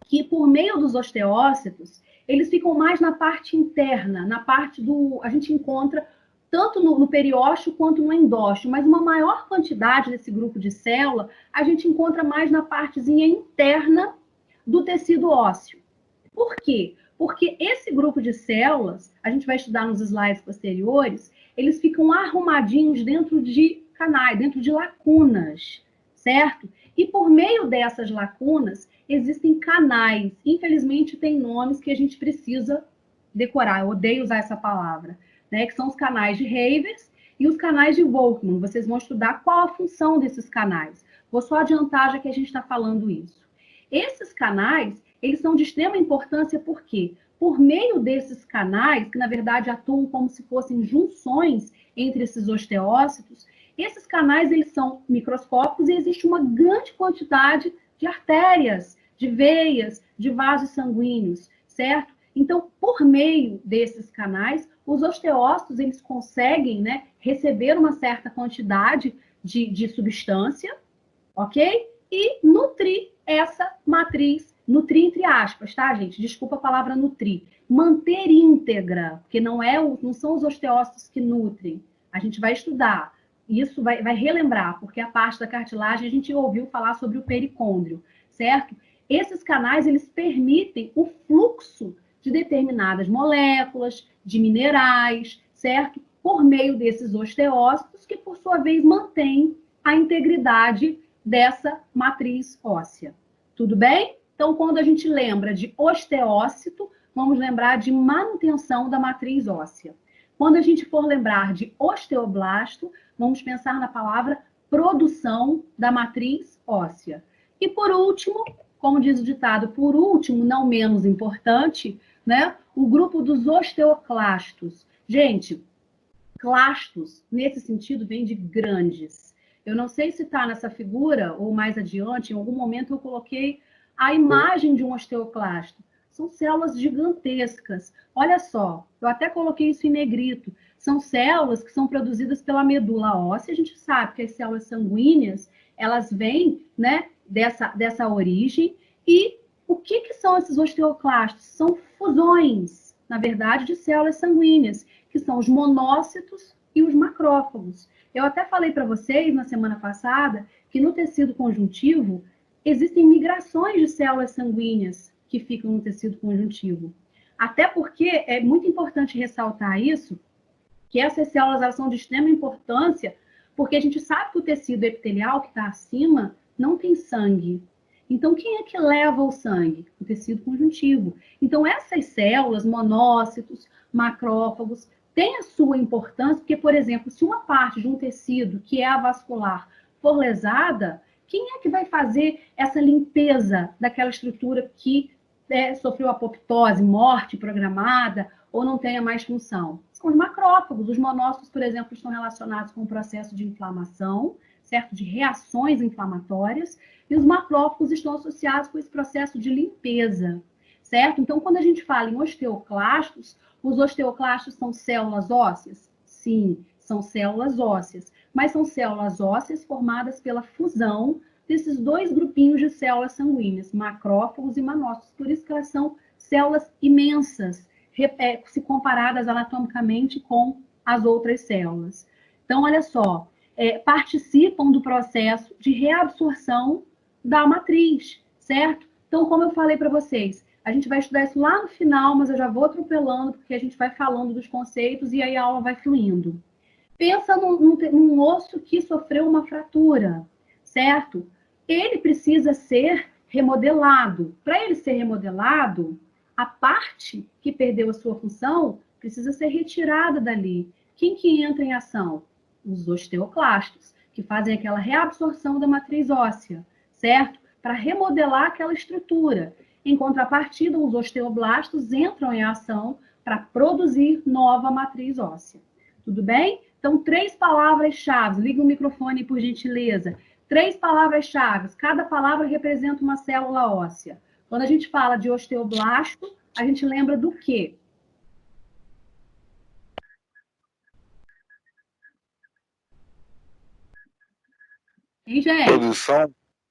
que por meio dos osteócitos, eles ficam mais na parte interna, na parte do... A gente encontra tanto no periósteo quanto no endósteo, mas uma maior quantidade desse grupo de célula a gente encontra mais na partezinha interna do tecido ósseo. Por quê? Porque esse grupo de células, a gente vai estudar nos slides posteriores, eles ficam arrumadinhos dentro de canais, dentro de lacunas, certo? E por meio dessas lacunas, existem canais. Infelizmente, tem nomes que a gente precisa decorar. Eu odeio usar essa palavra, né? Que são os canais de Havers e os canais de Volkmann. Vocês vão estudar qual a função desses canais. Vou só adiantar, já que a gente está falando isso. Esses canais, eles são de extrema importância porque, por meio desses canais, que na verdade atuam como se fossem junções entre esses osteócitos, esses canais eles são microscópicos e existe uma grande quantidade de artérias, de veias, de vasos sanguíneos, certo? Então, por meio desses canais, os osteócitos eles conseguem, né, receber uma certa quantidade de substância, ok? E nutrir essa matriz, nutrir entre aspas, tá, gente? Desculpa a palavra nutrir. Manter íntegra, porque não são os osteócitos que nutrem. A gente vai estudar. Isso vai relembrar, porque a parte da cartilagem a gente ouviu falar sobre o pericôndrio, certo? Esses canais, eles permitem o fluxo de determinadas moléculas, de minerais, certo? Por meio desses osteócitos, que por sua vez mantêm a integridade dessa matriz óssea. Tudo bem? Então, quando a gente lembra de osteócito, vamos lembrar de manutenção da matriz óssea. Quando a gente for lembrar de osteoblasto, vamos pensar na palavra produção da matriz óssea. E por último, como diz o ditado, por último, não menos importante, né, o grupo dos osteoclastos. Gente, clastos, nesse sentido, vem de grandes. Eu não sei se está nessa figura, ou mais adiante, em algum momento eu coloquei a imagem de um osteoclasto. São células gigantescas. Olha só, eu até coloquei isso em negrito. São células que são produzidas pela medula óssea. A gente sabe que as células sanguíneas, elas vêm, né, dessa origem. E o que são esses osteoclastos? São fusões, na verdade, de células sanguíneas, que são os monócitos e os macrófagos. Eu até falei para vocês, na semana passada, que no tecido conjuntivo existem migrações de células sanguíneas que ficam no tecido conjuntivo. Até porque é muito importante ressaltar isso, que essas células elas são de extrema importância, porque a gente sabe que o tecido epitelial que está acima não tem sangue. Então, quem é que leva o sangue? O tecido conjuntivo. Então, essas células, monócitos, macrófagos, têm a sua importância, porque, por exemplo, se uma parte de um tecido, que é avascular, for lesada, quem é que vai fazer essa limpeza daquela estrutura que sofreu apoptose, morte programada, ou não tenha mais função? São os macrófagos. Os monócitos, por exemplo, estão relacionados com o processo de inflamação, certo? De reações inflamatórias, e os macrófagos estão associados com esse processo de limpeza, certo? Então, quando a gente fala em osteoclastos, os osteoclastos são células ósseas? Sim, são células ósseas, mas são células ósseas formadas pela fusão desses dois grupinhos de células sanguíneas, macrófagos e monócitos. Por isso que elas são células imensas, se comparadas anatomicamente com as outras células. Então, olha só, participam do processo de reabsorção da matriz, certo? Então, como eu falei para vocês, a gente vai estudar isso lá no final, mas eu já vou atropelando, porque a gente vai falando dos conceitos e aí a aula vai fluindo. Pensa num osso que sofreu uma fratura, certo? Ele precisa ser remodelado. Para ele ser remodelado, a parte que perdeu a sua função precisa ser retirada dali. Quem que entra em ação? Os osteoclastos, que fazem aquela reabsorção da matriz óssea, certo? Para remodelar aquela estrutura. Em contrapartida, os osteoblastos entram em ação para produzir nova matriz óssea. Tudo bem? Então, 3 palavras-chave. Liga o microfone, por gentileza. 3 palavras-chave. Cada palavra representa uma célula óssea. Quando a gente fala de osteoblasto, a gente lembra do quê? Hein, gente?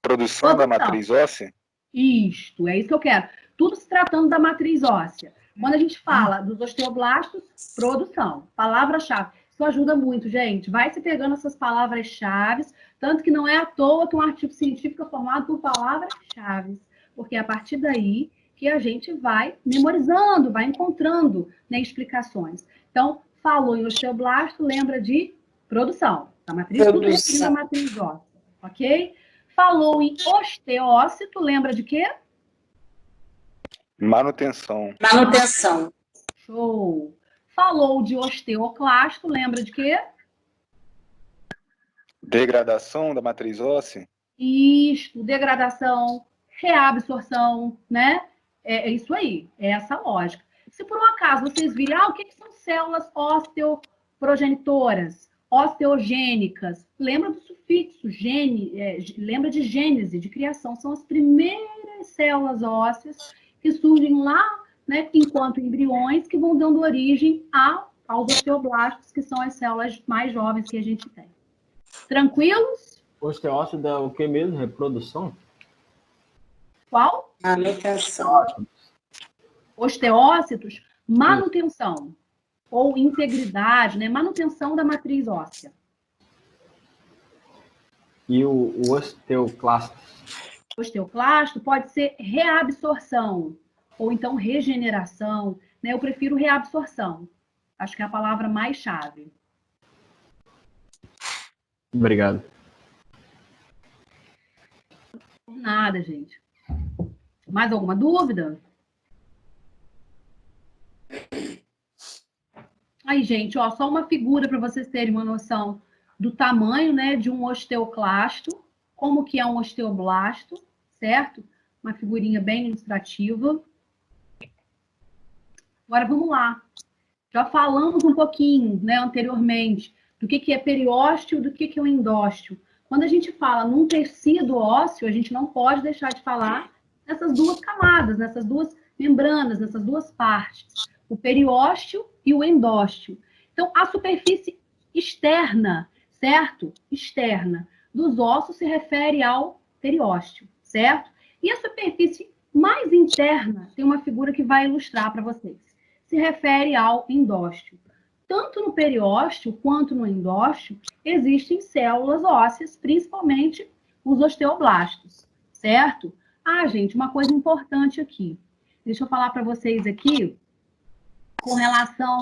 Produção da matriz óssea? Isto, é isso que eu quero. Tudo se tratando da matriz óssea. Quando a gente fala dos osteoblastos, produção. Palavra-chave. Isso ajuda muito, gente. Vai se pegando essas palavras-chave, tanto que não é à toa que um artigo científico é formado por palavras-chave. Porque é a partir daí que a gente vai memorizando, vai encontrando, né, explicações. Então, falou em osteoblasto, lembra de produção. A matriz tudo referindo à matriz óssea, ok? Falou em osteócito, lembra de quê? Manutenção. Manutenção. Show. Falou de osteoclasto, lembra de quê? Degradação da matriz óssea. Isto, degradação, reabsorção, né? É isso aí, é essa lógica. Se por um acaso vocês virem, o que são células osteoprogenitoras, osteogênicas? Lembra do sufixo, lembra de gênese, de criação. São as primeiras células ósseas que surgem lá, né, enquanto embriões, que vão dando origem aos osteoblastos, que são as células mais jovens que a gente tem. Tranquilos? Osteócito dá o que mesmo? Reprodução? Qual? Manutenção. Osteócitos, manutenção ou integridade, né? Manutenção da matriz óssea. E o osteoclasto? Osteoclasto pode ser reabsorção ou então regeneração, né? Eu prefiro reabsorção. Acho que é a palavra mais chave. Obrigado. Nada, gente. Mais alguma dúvida? Aí, gente, ó, só uma figura para vocês terem uma noção do tamanho, né, de um osteoclasto, como que é um osteoblasto, certo? Uma figurinha bem ilustrativa. Agora, vamos lá. Já falamos um pouquinho, né, anteriormente, do que é periósteo e do que é o endósteo. Quando a gente fala num tecido ósseo, a gente não pode deixar de falar nessas duas camadas, nessas duas membranas, nessas duas partes. O periósteo e o endósteo. Então, a superfície externa, certo? Externa dos ossos se refere ao periósteo, certo? E a superfície mais interna, tem uma figura que vai ilustrar para vocês, se refere ao endósteo. Tanto no periósteo quanto no endósteo, existem células ósseas, principalmente os osteoblastos, certo? Ah, gente, uma coisa importante aqui. Deixa eu falar para vocês aqui com relação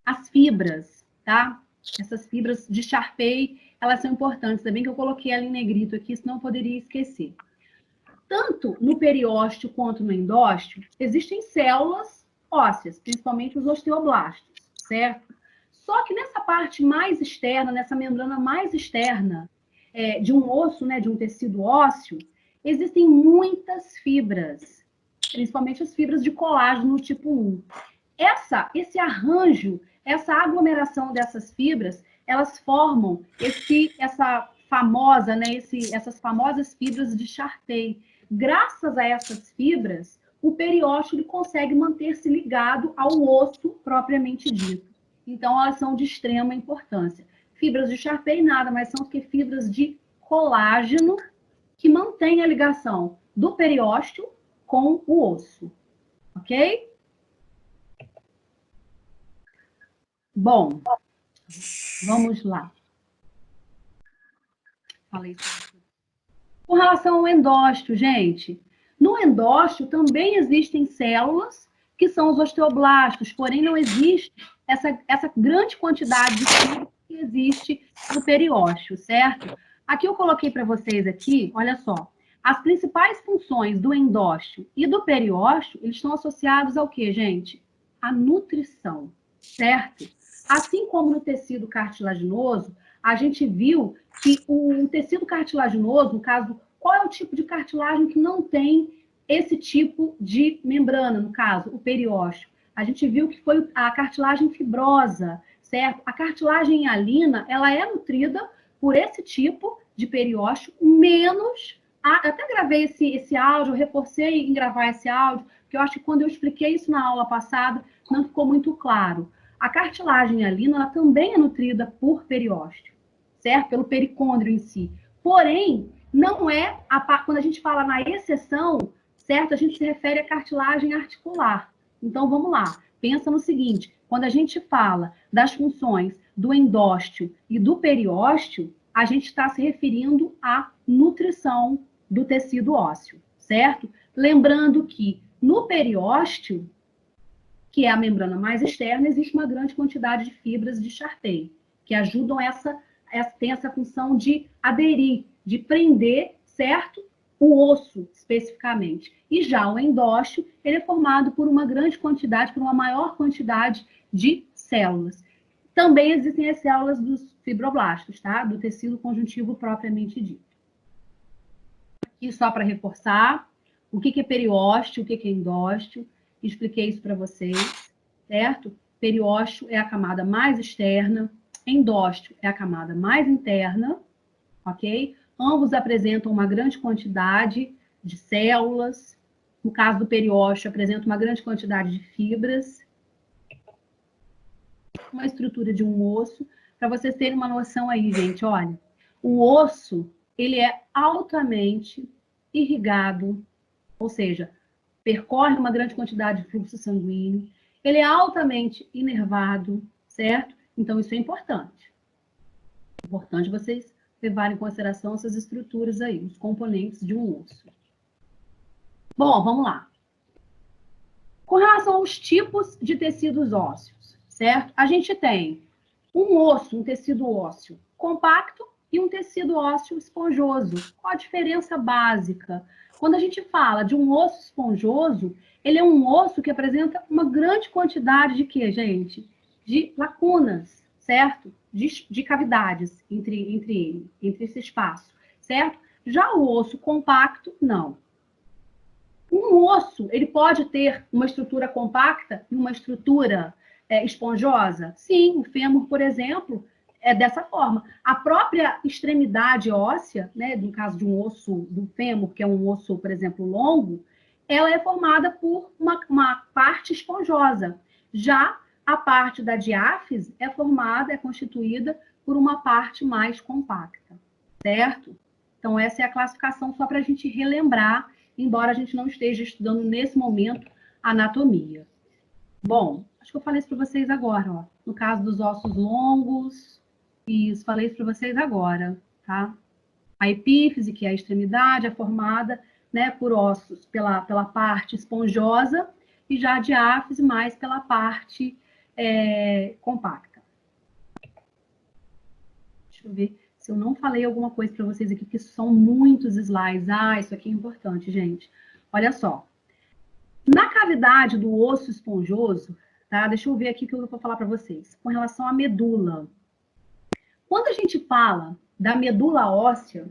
às fibras, tá? Essas fibras de Sharpey, elas são importantes. Ainda bem que eu coloquei ela em negrito aqui, senão eu poderia esquecer. Tanto no periósteo quanto no endósteo, existem células ósseas, principalmente os osteoblastos, certo? Só que nessa parte mais externa, nessa membrana mais externa de um osso, né, de um tecido ósseo, existem muitas fibras, principalmente as fibras de colágeno tipo 1. Esse arranjo, essa aglomeração dessas fibras, elas formam essa famosa, né, essas famosas fibras de Sharpey. Graças a essas fibras, o periósteo ele consegue manter-se ligado ao osso propriamente dito. Então, elas são de extrema importância. Fibras de Sharpey nada mais são do que fibras de colágeno que mantêm a ligação do periósteo com o osso. Ok? Bom, vamos lá. Falei isso. Com relação ao endósteo, gente, no endósteo também existem células que são os osteoblastos, porém não existe essa grande quantidade de fibras que existe no periósteo, certo? Aqui eu coloquei para vocês aqui, olha só, as principais funções do endósteo e do periósteo, eles estão associados ao quê, gente? À nutrição, certo? Assim como no tecido cartilaginoso, a gente viu que o tecido cartilaginoso, no caso, qual é o tipo de cartilagem que não tem esse tipo de membrana, no caso, o periósteo? A gente viu que foi a cartilagem fibrosa, certo? A cartilagem hialina, ela é nutrida por esse tipo de periósteo, menos... Até gravei esse áudio, reforcei em gravar esse áudio, porque eu acho que quando eu expliquei isso na aula passada, não ficou muito claro. A cartilagem hialina, ela também é nutrida por periósteo, certo? Pelo pericôndrio em si. Porém, não é, quando a gente fala na exceção, certo? A gente se refere à cartilagem articular. Então, vamos lá. Pensa no seguinte, quando a gente fala das funções do endósteo e do periósteo, a gente está se referindo à nutrição do tecido ósseo, certo? Lembrando que no periósteo, que é a membrana mais externa, existe uma grande quantidade de fibras de Sharpey, que ajudam tem essa função de aderir, de prender, certo? O osso, especificamente. E já o endósteo, ele é formado por uma grande quantidade, por uma maior quantidade de células. Também existem as células dos fibroblastos, tá? Do tecido conjuntivo propriamente dito. Aqui só para reforçar, o que é periósteo, o que é endósteo, expliquei isso para vocês, certo? Periósteo é a camada mais externa, endósteo é a camada mais interna, ok? Ambos apresentam uma grande quantidade de células. No caso do periósteo, apresenta uma grande quantidade de fibras. Uma estrutura de um osso. Para vocês terem uma noção aí, gente, olha. O osso, ele é altamente irrigado, ou seja, percorre uma grande quantidade de fluxo sanguíneo. Ele é altamente inervado, certo? Então, isso é importante. É importante vocês levar em consideração essas estruturas aí, os componentes de um osso. Bom, vamos lá. Com relação aos tipos de tecidos ósseos, certo? A gente tem um osso, um tecido ósseo compacto e um tecido ósseo esponjoso. Qual a diferença básica? Quando a gente fala de um osso esponjoso, ele é um osso que apresenta uma grande quantidade de quê, gente? De lacunas, certo? De cavidades entre esse espaço, certo? Já o osso compacto, não. Um osso, ele pode ter uma estrutura compacta e uma estrutura esponjosa? Sim, o fêmur, por exemplo, é dessa forma. A própria extremidade óssea, né, no caso de um osso do fêmur, que é um osso, por exemplo, longo, ela é formada por uma parte esponjosa. Já a parte da diáfise é constituída por uma parte mais compacta, certo? Então, essa é a classificação só para a gente relembrar, embora a gente não esteja estudando nesse momento anatomia. Bom, acho que eu falei isso para vocês agora, ó. No caso dos ossos longos, isso, falei isso para vocês agora, tá? A epífise, que é a extremidade, é formada, né, por ossos pela parte esponjosa e já a diáfise mais pela parte compacta. Deixa eu ver se eu não falei alguma coisa para vocês aqui, porque são muitos slides. Ah, isso aqui é importante, gente. Olha só. Na cavidade do osso esponjoso, tá? Deixa eu ver aqui o que eu vou falar para vocês. Com relação à medula. Quando a gente fala da medula óssea,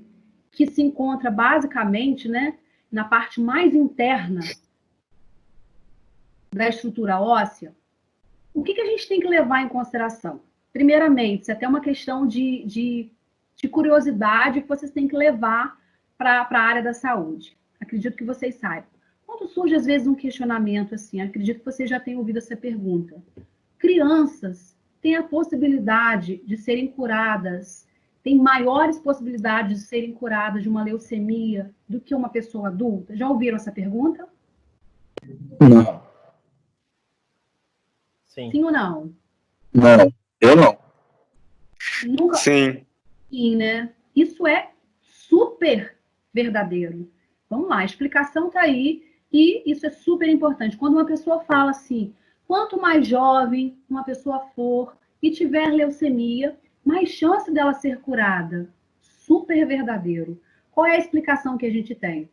que se encontra basicamente, né, na parte mais interna da estrutura óssea, o que a gente tem que levar em consideração? Primeiramente, isso é até uma questão de curiosidade que vocês têm que levar para a área da saúde. Acredito que vocês saibam. Quando surge, às vezes, um questionamento assim, acredito que vocês já tenham ouvido essa pergunta. Crianças têm a possibilidade de serem curadas, têm maiores possibilidades de serem curadas de uma leucemia do que uma pessoa adulta? Já ouviram essa pergunta? Não. Sim. Sim ou não? Não, eu não. Nunca. Sim. Sim, né? Isso é super verdadeiro. Vamos lá, a explicação está aí e isso é super importante. Quando uma pessoa fala assim, quanto mais jovem uma pessoa for e tiver leucemia, mais chance dela ser curada. Super verdadeiro. Qual é a explicação que a gente tem?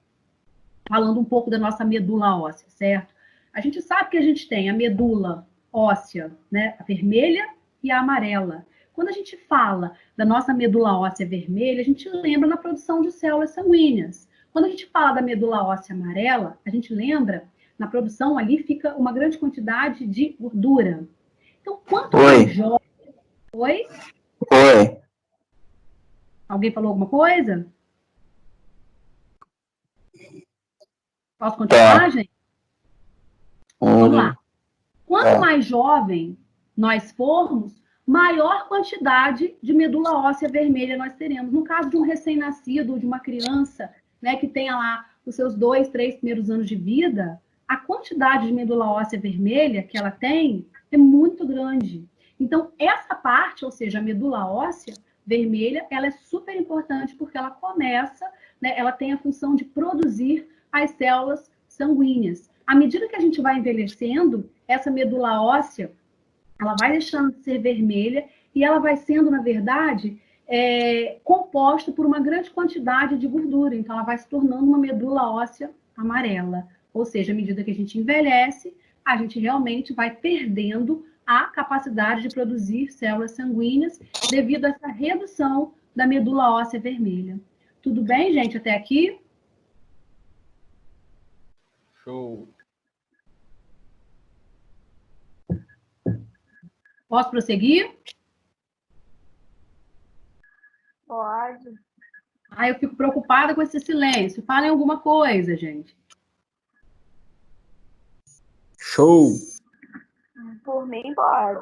Falando um pouco da nossa medula óssea, certo? A gente sabe que a gente tem a medula óssea, né, a vermelha e a amarela. Quando a gente fala da nossa medula óssea vermelha, a gente lembra na produção de células sanguíneas. Quando a gente fala da medula óssea amarela, a gente lembra, na produção ali fica uma grande quantidade de gordura. Então, quanto mais jovem... Oi? Oi. Alguém falou alguma coisa? Posso continuar, gente? Vamos lá. Quanto mais jovem nós formos, maior quantidade de medula óssea vermelha nós teremos. No caso de um recém-nascido ou de uma criança, né, que tenha lá os seus 2, 3 primeiros anos de vida, a quantidade de medula óssea vermelha que ela tem é muito grande. Então, essa parte, ou seja, a medula óssea vermelha, ela é super importante porque ela começa, né, ela tem a função de produzir as células sanguíneas. À medida que a gente vai envelhecendo, essa medula óssea, ela vai deixando de ser vermelha e ela vai sendo, na verdade, composto por uma grande quantidade de gordura. Então, ela vai se tornando uma medula óssea amarela. Ou seja, à medida que a gente envelhece, a gente realmente vai perdendo a capacidade de produzir células sanguíneas devido a essa redução da medula óssea vermelha. Tudo bem, gente, até aqui? Show. Posso prosseguir? Pode. Eu fico preocupada com esse silêncio. Falem alguma coisa, gente. Show. Por mim, pode.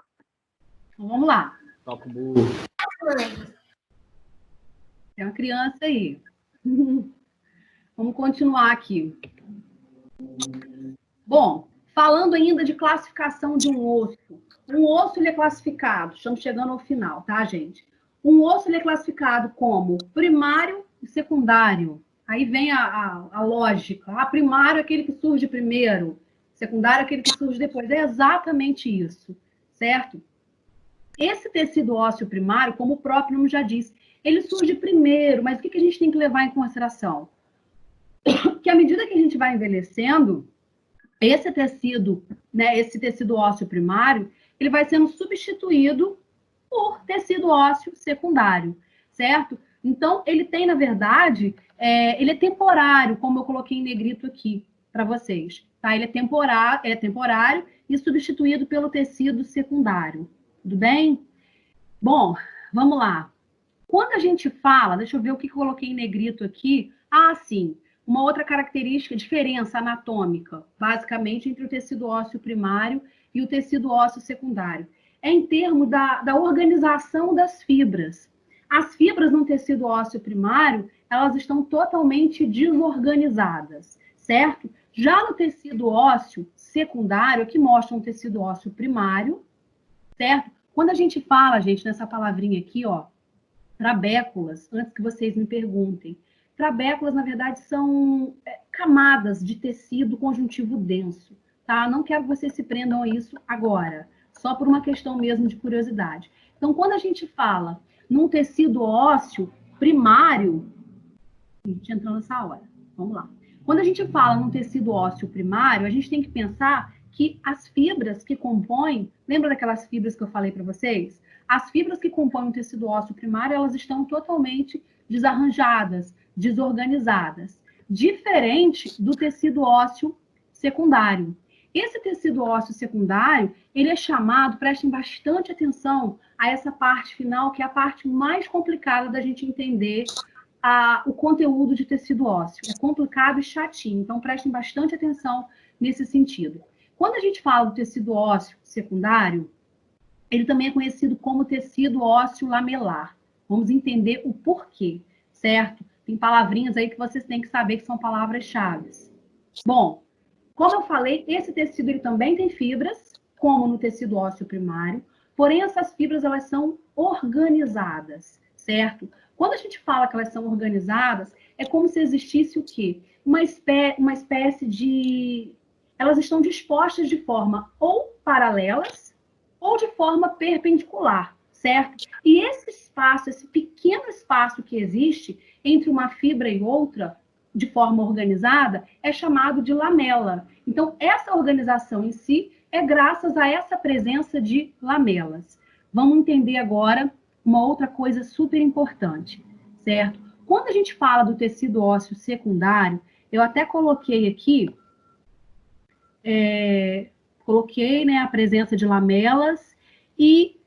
Então, vamos lá. Toca o burro. Tem uma criança aí. Vamos continuar aqui. Bom, falando ainda de classificação de um osso. Um osso ele é classificado, estamos chegando ao final, tá, gente? Um osso ele é classificado como primário e secundário. Aí vem a lógica. Primário é aquele que surge primeiro, secundário é aquele que surge depois. É exatamente isso, certo? Esse tecido ósseo primário, como o próprio nome já diz, ele surge primeiro, mas o que a gente tem que levar em consideração? Que à medida que a gente vai envelhecendo, esse tecido ósseo primário, ele vai sendo substituído por tecido ósseo secundário, certo? Então, ele tem, na verdade, ele é temporário, como eu coloquei em negrito aqui para vocês, tá? Ele é temporário e substituído pelo tecido secundário, tudo bem? Bom, vamos lá. Quando a gente fala, deixa eu ver o que eu coloquei em negrito aqui. Sim, uma outra característica, diferença anatômica, basicamente, entre o tecido ósseo primário e o tecido ósseo secundário. É em termos da organização das fibras. As fibras no tecido ósseo primário, elas estão totalmente desorganizadas, certo? Já no tecido ósseo secundário, que mostra um tecido ósseo primário, certo? Quando a gente fala, gente, nessa palavrinha aqui, ó, trabéculas, antes que vocês me perguntem, trabéculas, na verdade, são camadas de tecido conjuntivo denso, tá? Não quero que vocês se prendam a isso agora, só por uma questão mesmo de curiosidade. Então, quando a gente fala num tecido ósseo primário, a gente entrou nessa hora, vamos lá. Quando a gente fala num tecido ósseo primário, a gente tem que pensar que as fibras que compõem, lembra daquelas fibras que eu falei para vocês? As fibras que compõem o tecido ósseo primário, elas estão totalmente desarranjadas, desorganizadas, diferente do tecido ósseo secundário. Esse tecido ósseo secundário, ele é chamado, prestem bastante atenção a essa parte final, que é a parte mais complicada da gente entender o conteúdo de tecido ósseo. É complicado e chatinho, então prestem bastante atenção nesse sentido. Quando a gente fala do tecido ósseo secundário, ele também é conhecido como tecido ósseo lamelar. Vamos entender o porquê, certo? Tem palavrinhas aí que vocês têm que saber que são palavras-chave. Bom, como eu falei, esse tecido ele também tem fibras, como no tecido ósseo primário, porém essas fibras elas são organizadas, certo? Quando a gente fala que elas são organizadas, é como se existisse o quê? Uma espécie de... Elas estão dispostas de forma ou paralelas ou de forma perpendicular, certo? E esse espaço, esse pequeno espaço que existe entre uma fibra e outra, de forma organizada, é chamado de lamela. Então, essa organização em si é graças a essa presença de lamelas. Vamos entender agora uma outra coisa super importante, certo? Quando a gente fala do tecido ósseo secundário, eu até coloquei aqui, né, a presença de lamelas e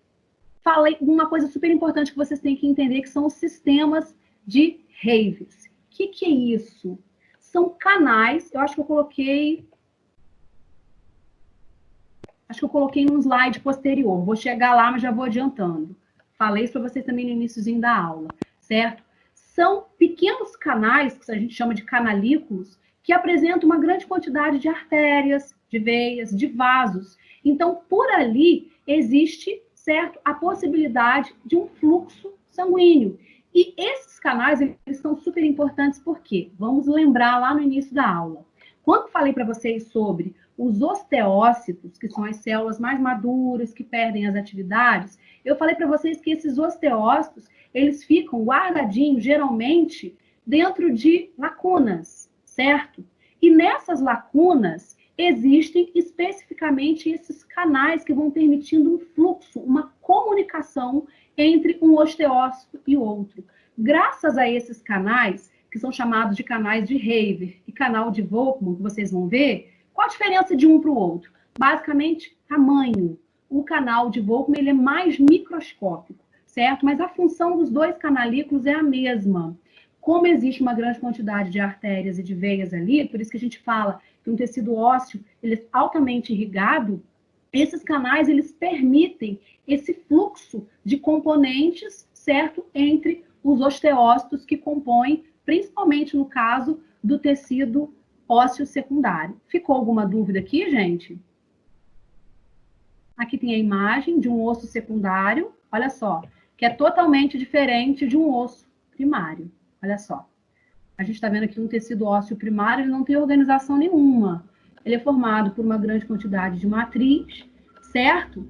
falei uma coisa super importante que vocês têm que entender, que são os sistemas de Haves. O que é isso? São canais, eu acho que eu coloquei num slide posterior, vou chegar lá, mas já vou adiantando. Falei isso para vocês também no iniciozinho da aula, certo? São pequenos canais, que a gente chama de canalículos, que apresentam uma grande quantidade de artérias, de veias, de vasos. Então, por ali existe, certo, a possibilidade de um fluxo sanguíneo. E esses canais, eles são super importantes porque, vamos lembrar lá no início da aula, quando falei para vocês sobre os osteócitos, que são as células mais maduras, que perdem as atividades, eu falei para vocês que esses osteócitos, eles ficam guardadinhos, geralmente, dentro de lacunas, certo? E nessas lacunas, existem especificamente esses canais que vão permitindo um fluxo, uma comunicação entre um osteócito e outro. Graças a esses canais, que são chamados de canais de Haver e canal de Volkmann, que vocês vão ver, qual a diferença de um para o outro? Basicamente, tamanho. O canal de Volkmann ele é mais microscópico, certo? Mas a função dos dois canalículos é a mesma. Como existe uma grande quantidade de artérias e de veias ali, por isso que a gente fala que um tecido ósseo ele é altamente irrigado, esses canais eles permitem esse fluxo de componentes, certo? Entre os osteócitos que compõem, principalmente no caso do tecido ósseo secundário. Ficou alguma dúvida aqui, gente? Aqui tem a imagem de um osso secundário, olha só, que é totalmente diferente de um osso primário. Olha só. A gente está vendo aqui um tecido ósseo primário, ele não tem organização nenhuma. Ele é formado por uma grande quantidade de matriz, certo?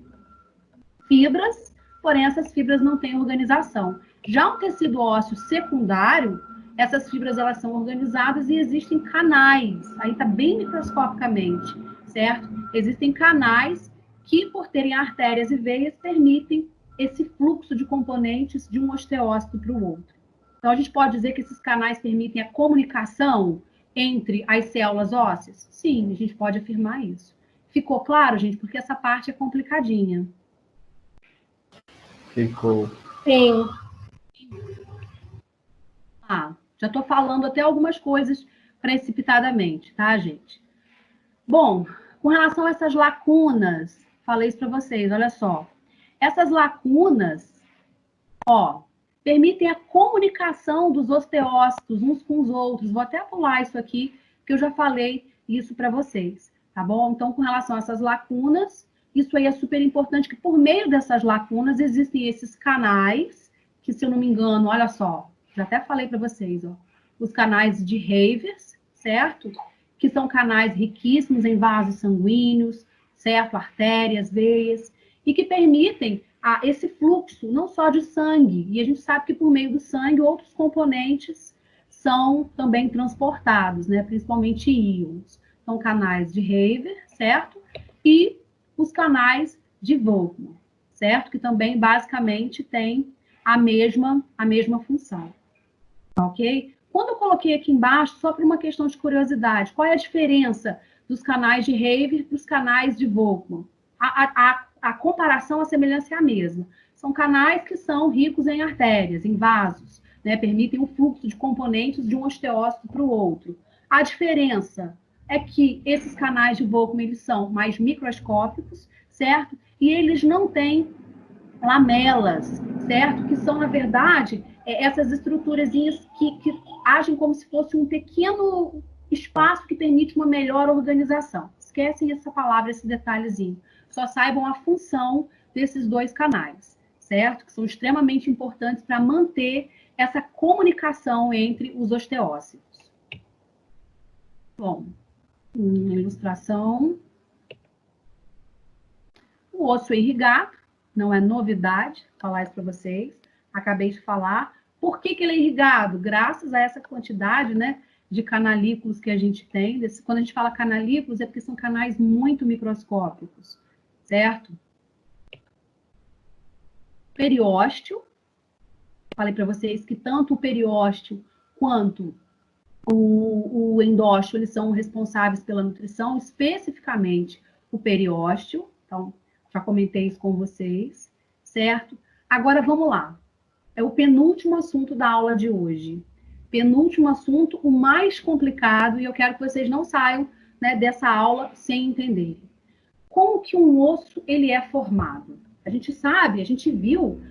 Fibras, porém essas fibras não têm organização. Já um tecido ósseo secundário, essas fibras elas são organizadas e existem canais, aí está bem microscopicamente, certo? Existem canais que, por terem artérias e veias, permitem esse fluxo de componentes de um osteócito para o outro. Então, a gente pode dizer que esses canais permitem a comunicação entre as células ósseas? Sim, a gente pode afirmar isso. Ficou claro, gente? Porque essa parte é complicadinha. Ficou. Sim. Já estou falando até algumas coisas precipitadamente, tá, gente? Bom, com relação a essas lacunas, falei isso para vocês, olha só. Essas lacunas, permitem a comunicação dos osteócitos uns com os outros. Vou até pular isso aqui, porque eu já falei isso para vocês, tá bom? Então, com relação a essas lacunas, isso aí é super importante, que por meio dessas lacunas existem esses canais, que se eu não me engano, olha só, já até falei para vocês, os canais de Haver, certo? Que são canais riquíssimos em vasos sanguíneos, certo? Artérias, veias, e que permitem esse fluxo, não só de sangue, e a gente sabe que por meio do sangue outros componentes são também transportados, né? Principalmente íons. São canais de Haver, certo? E os canais de Volkmann, certo? Que também basicamente têm a mesma função, ok? Quando eu coloquei aqui embaixo, só por uma questão de curiosidade, qual é a diferença dos canais de Haver para os canais de Volkmann? A comparação, a semelhança é a mesma. São canais que são ricos em artérias, em vasos, né? Permitem o fluxo de componentes de um osteócito para o outro. A diferença é que esses canais de Volkmann eles são mais microscópicos, certo? E eles não têm lamelas, certo? Que são, na verdade, essas estruturas que agem como se fosse um pequeno espaço que permite uma melhor organização. Esquecem essa palavra, esse detalhezinho. Só saibam a função desses dois canais, certo? Que são extremamente importantes para manter essa comunicação entre os osteócitos. Bom, uma ilustração. O osso irrigado, não é novidade falar isso para vocês. Acabei de falar. Por que ele é irrigado? Graças a essa quantidade, né, de canalículos que a gente tem. Quando a gente fala canalículos, é porque são canais muito microscópicos, certo? Periósteo. Falei para vocês que tanto o periósteo quanto o endósteo, eles são responsáveis pela nutrição, especificamente o periósteo. Então, já comentei isso com vocês, certo? Agora, vamos lá. É o penúltimo assunto da aula de hoje. Penúltimo assunto, o mais complicado, e eu quero que vocês não saiam, né, dessa aula sem entenderem. Como que um osso ele é formado? A gente sabe, a gente viu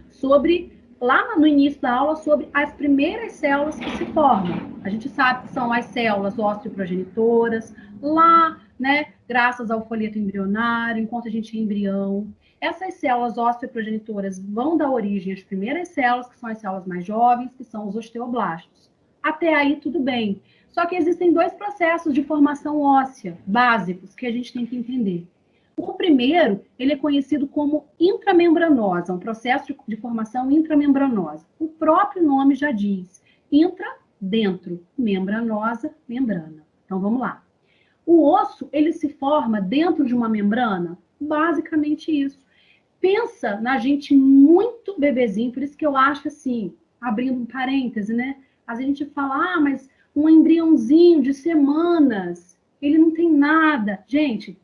lá no início da aula, sobre as primeiras células que se formam. A gente sabe que são as células osteoprogenitoras, lá, né, graças ao folheto embrionário, enquanto a gente é embrião. Essas células osteoprogenitoras vão dar origem às primeiras células, que são as células mais jovens, que são os osteoblastos. Até aí, tudo bem. Só que existem dois processos de formação óssea básicos que a gente tem que entender. O primeiro, ele é conhecido como intramembranosa, um processo de formação intramembranosa. O próprio nome já diz, intra, dentro, membranosa, membrana. Então, vamos lá. O osso, ele se forma dentro de uma membrana? Basicamente isso. Pensa na gente muito bebezinho, por isso que eu acho assim, abrindo um parêntese, né? A gente fala, mas um embriãozinho de semanas, ele não tem nada. Gente,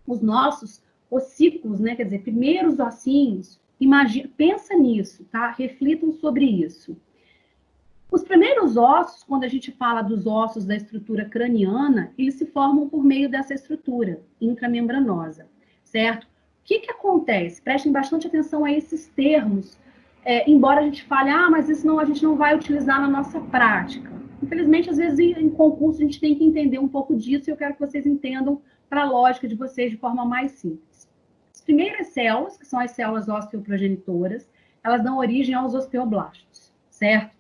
os nossos ossículos, né? Quer dizer, primeiros ossinhos, pensa nisso, tá? Reflitam sobre isso. Os primeiros ossos, quando a gente fala dos ossos da estrutura craniana, eles se formam por meio dessa estrutura intramembranosa, certo? O que acontece? Prestem bastante atenção a esses termos, embora a gente fale, mas isso não, a gente não vai utilizar na nossa prática. Infelizmente, às vezes, em concurso, a gente tem que entender um pouco disso e eu quero que vocês entendam para a lógica de vocês de forma mais simples. As primeiras células, que são as células osteoprogenitoras, elas dão origem aos osteoblastos, certo?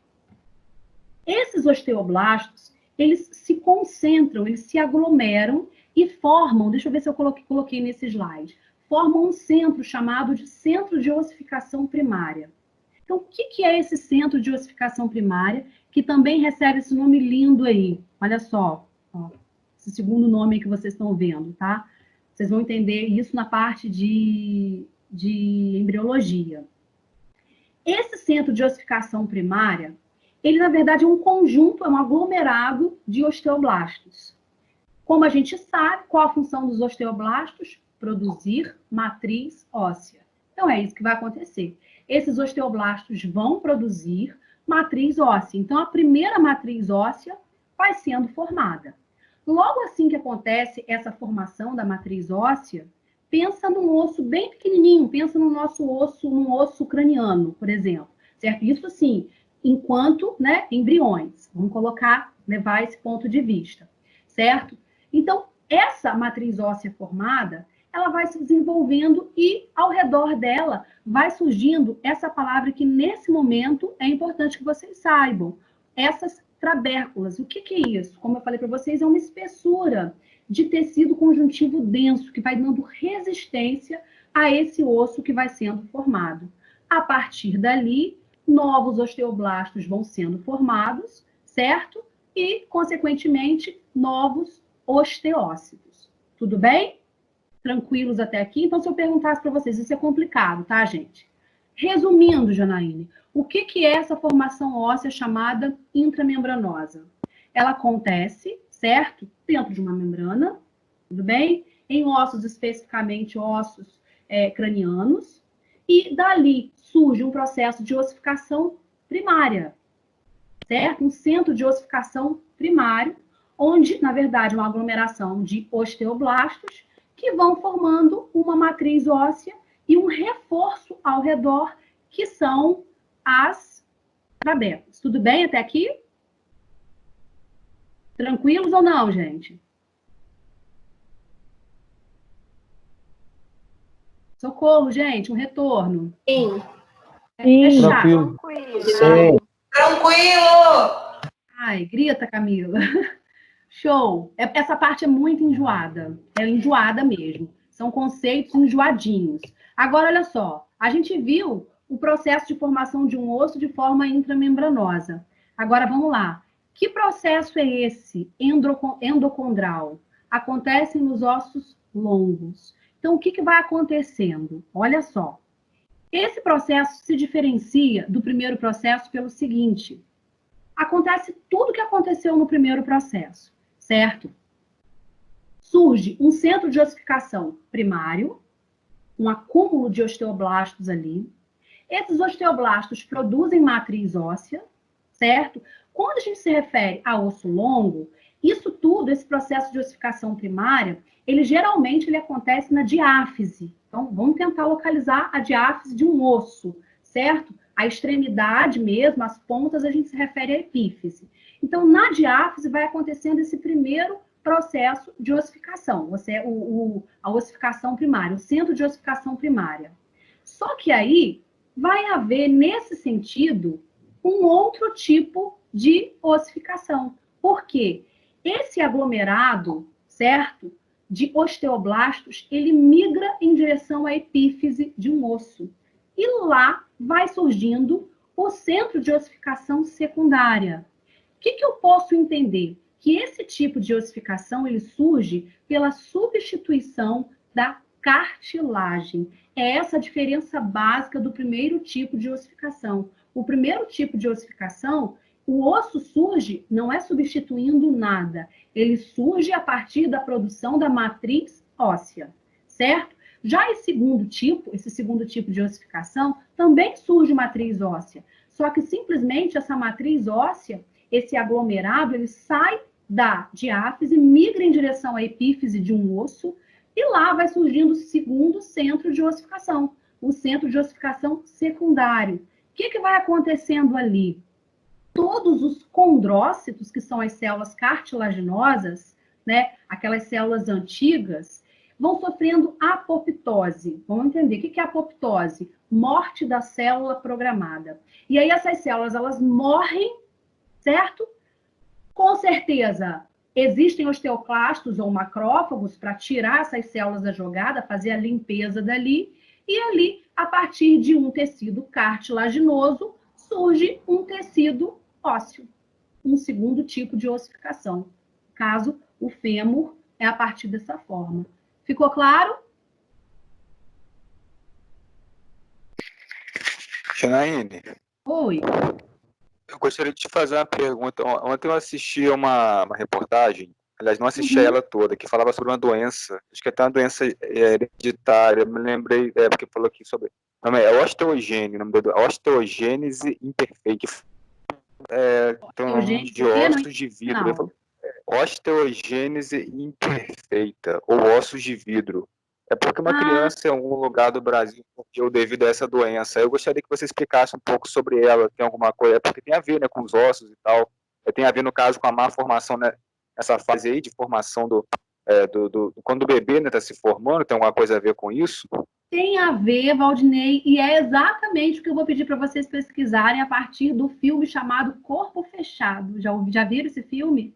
Esses osteoblastos, eles se concentram, eles se aglomeram e formam, deixa eu ver se eu coloquei nesse slide, formam um centro chamado de centro de ossificação primária. Então, o que é esse centro de ossificação primária, que também recebe esse nome lindo aí? Olha só, ó, esse segundo nome que vocês estão vendo, tá? Vocês vão entender isso na parte de embriologia. Esse centro de ossificação primária, ele, na verdade, é um conjunto, é um aglomerado de osteoblastos. Como a gente sabe, qual a função dos osteoblastos? Produzir matriz óssea. Então, é isso que vai acontecer. Esses osteoblastos vão produzir matriz óssea. Então, a primeira matriz óssea vai sendo formada. Logo assim que acontece essa formação da matriz óssea, pensa num osso bem pequenininho, pensa no nosso osso, num osso craniano, por exemplo. Certo? Isso sim, enquanto, né, embriões. Vamos levar esse ponto de vista. Certo? Então, essa matriz óssea formada, ela vai se desenvolvendo e, ao redor dela, vai surgindo essa palavra que, nesse momento, é importante que vocês saibam. Essas trabéculas. O que é isso? Como eu falei para vocês, é uma espessura de tecido conjuntivo denso, que vai dando resistência a esse osso que vai sendo formado. A partir dali, novos osteoblastos vão sendo formados, certo? E, consequentemente, novos osteócitos. Tudo bem? Tranquilos até aqui? Então, se eu perguntasse para vocês, isso é complicado, tá, gente? Resumindo, Janaíne, o que é essa formação óssea chamada intramembranosa? Ela acontece, certo? Dentro de uma membrana, tudo bem? Em ossos, especificamente ossos cranianos, e dali surge um processo de ossificação primária, certo? Um centro de ossificação primário, onde, na verdade, uma aglomeração de osteoblastos que vão formando uma matriz óssea e um reforço ao redor, que são as trabéculas. Tudo bem até aqui? Tranquilos ou não, gente? Socorro, gente, um retorno. Sim. É chato. Tranquilo. Sim. Tranquilo! Ai, grita, Camila. Show. Essa parte é muito enjoada. É enjoada mesmo. São conceitos enjoadinhos. Agora, olha só. A gente viu o processo de formação de um osso de forma intramembranosa. Agora, vamos lá. Que processo é esse endocondral? Acontece nos ossos longos. Então, o que vai acontecendo? Olha só. Esse processo se diferencia do primeiro processo pelo seguinte. Acontece tudo o que aconteceu no primeiro processo, certo? Surge um centro de ossificação primário, um acúmulo de osteoblastos ali. Esses osteoblastos produzem matriz óssea, certo? Quando a gente se refere a osso longo, isso tudo, esse processo de ossificação primária, ele geralmente acontece na diáfise. Então, vamos tentar localizar a diáfise de um osso, certo? A extremidade mesmo, as pontas, a gente se refere à epífise. Então, na diáfise vai acontecendo esse primeiro processo de ossificação, a ossificação primária, o centro de ossificação primária. Só que aí vai haver, nesse sentido, um outro tipo de ossificação. Por quê? Esse aglomerado, certo, de osteoblastos, ele migra em direção à epífise de um osso. E lá vai surgindo o centro de ossificação secundária. O que eu posso entender? Que esse tipo de ossificação ele surge pela substituição da cartilagem. É essa a diferença básica do primeiro tipo de ossificação. O primeiro tipo de ossificação, o osso surge, não é substituindo nada. Ele surge a partir da produção da matriz óssea, certo? Já esse segundo tipo de ossificação, também surge matriz óssea. Só que simplesmente essa matriz óssea, esse aglomerado, ele sai da diáfise, migra em direção à epífise de um osso, e lá vai surgindo o segundo centro de ossificação, o centro de ossificação secundário. O que vai acontecendo ali? Todos os condrócitos, que são as células cartilaginosas, né, aquelas células antigas, vão sofrendo apoptose. Vamos entender o que é apoptose? Morte da célula programada. E aí essas células, elas morrem, certo? Com certeza, existem osteoclastos ou macrófagos para tirar essas células da jogada, fazer a limpeza dali, e ali, a partir de um tecido cartilaginoso, surge um tecido ósseo, um segundo tipo de ossificação. Caso o fêmur é a partir dessa forma. Ficou claro? Janaíne, Oi. eu gostaria de te fazer uma pergunta. Ontem eu assisti uma reportagem, aliás, não assisti a ela toda, que falava sobre uma doença, acho que até uma doença hereditária, eu me lembrei, porque falou aqui sobre... Não, é osteogênese, o nome da osteogênese imperfeita, tem um nome de ossos de vidro. Falou, osteogênese imperfeita, ou ossos de vidro. É porque uma criança em algum lugar do Brasil morreu devido a essa doença. Eu gostaria que você explicasse um pouco sobre ela. Tem alguma coisa? É porque tem a ver, né, com os ossos e tal. Tem a ver, no caso, com a má formação, né, nessa fase aí de formação quando o bebê está se formando. Tem alguma coisa a ver com isso? Tem a ver, Valdinei, e é exatamente o que eu vou pedir para vocês pesquisarem a partir do filme chamado Corpo Fechado. Já viram esse filme?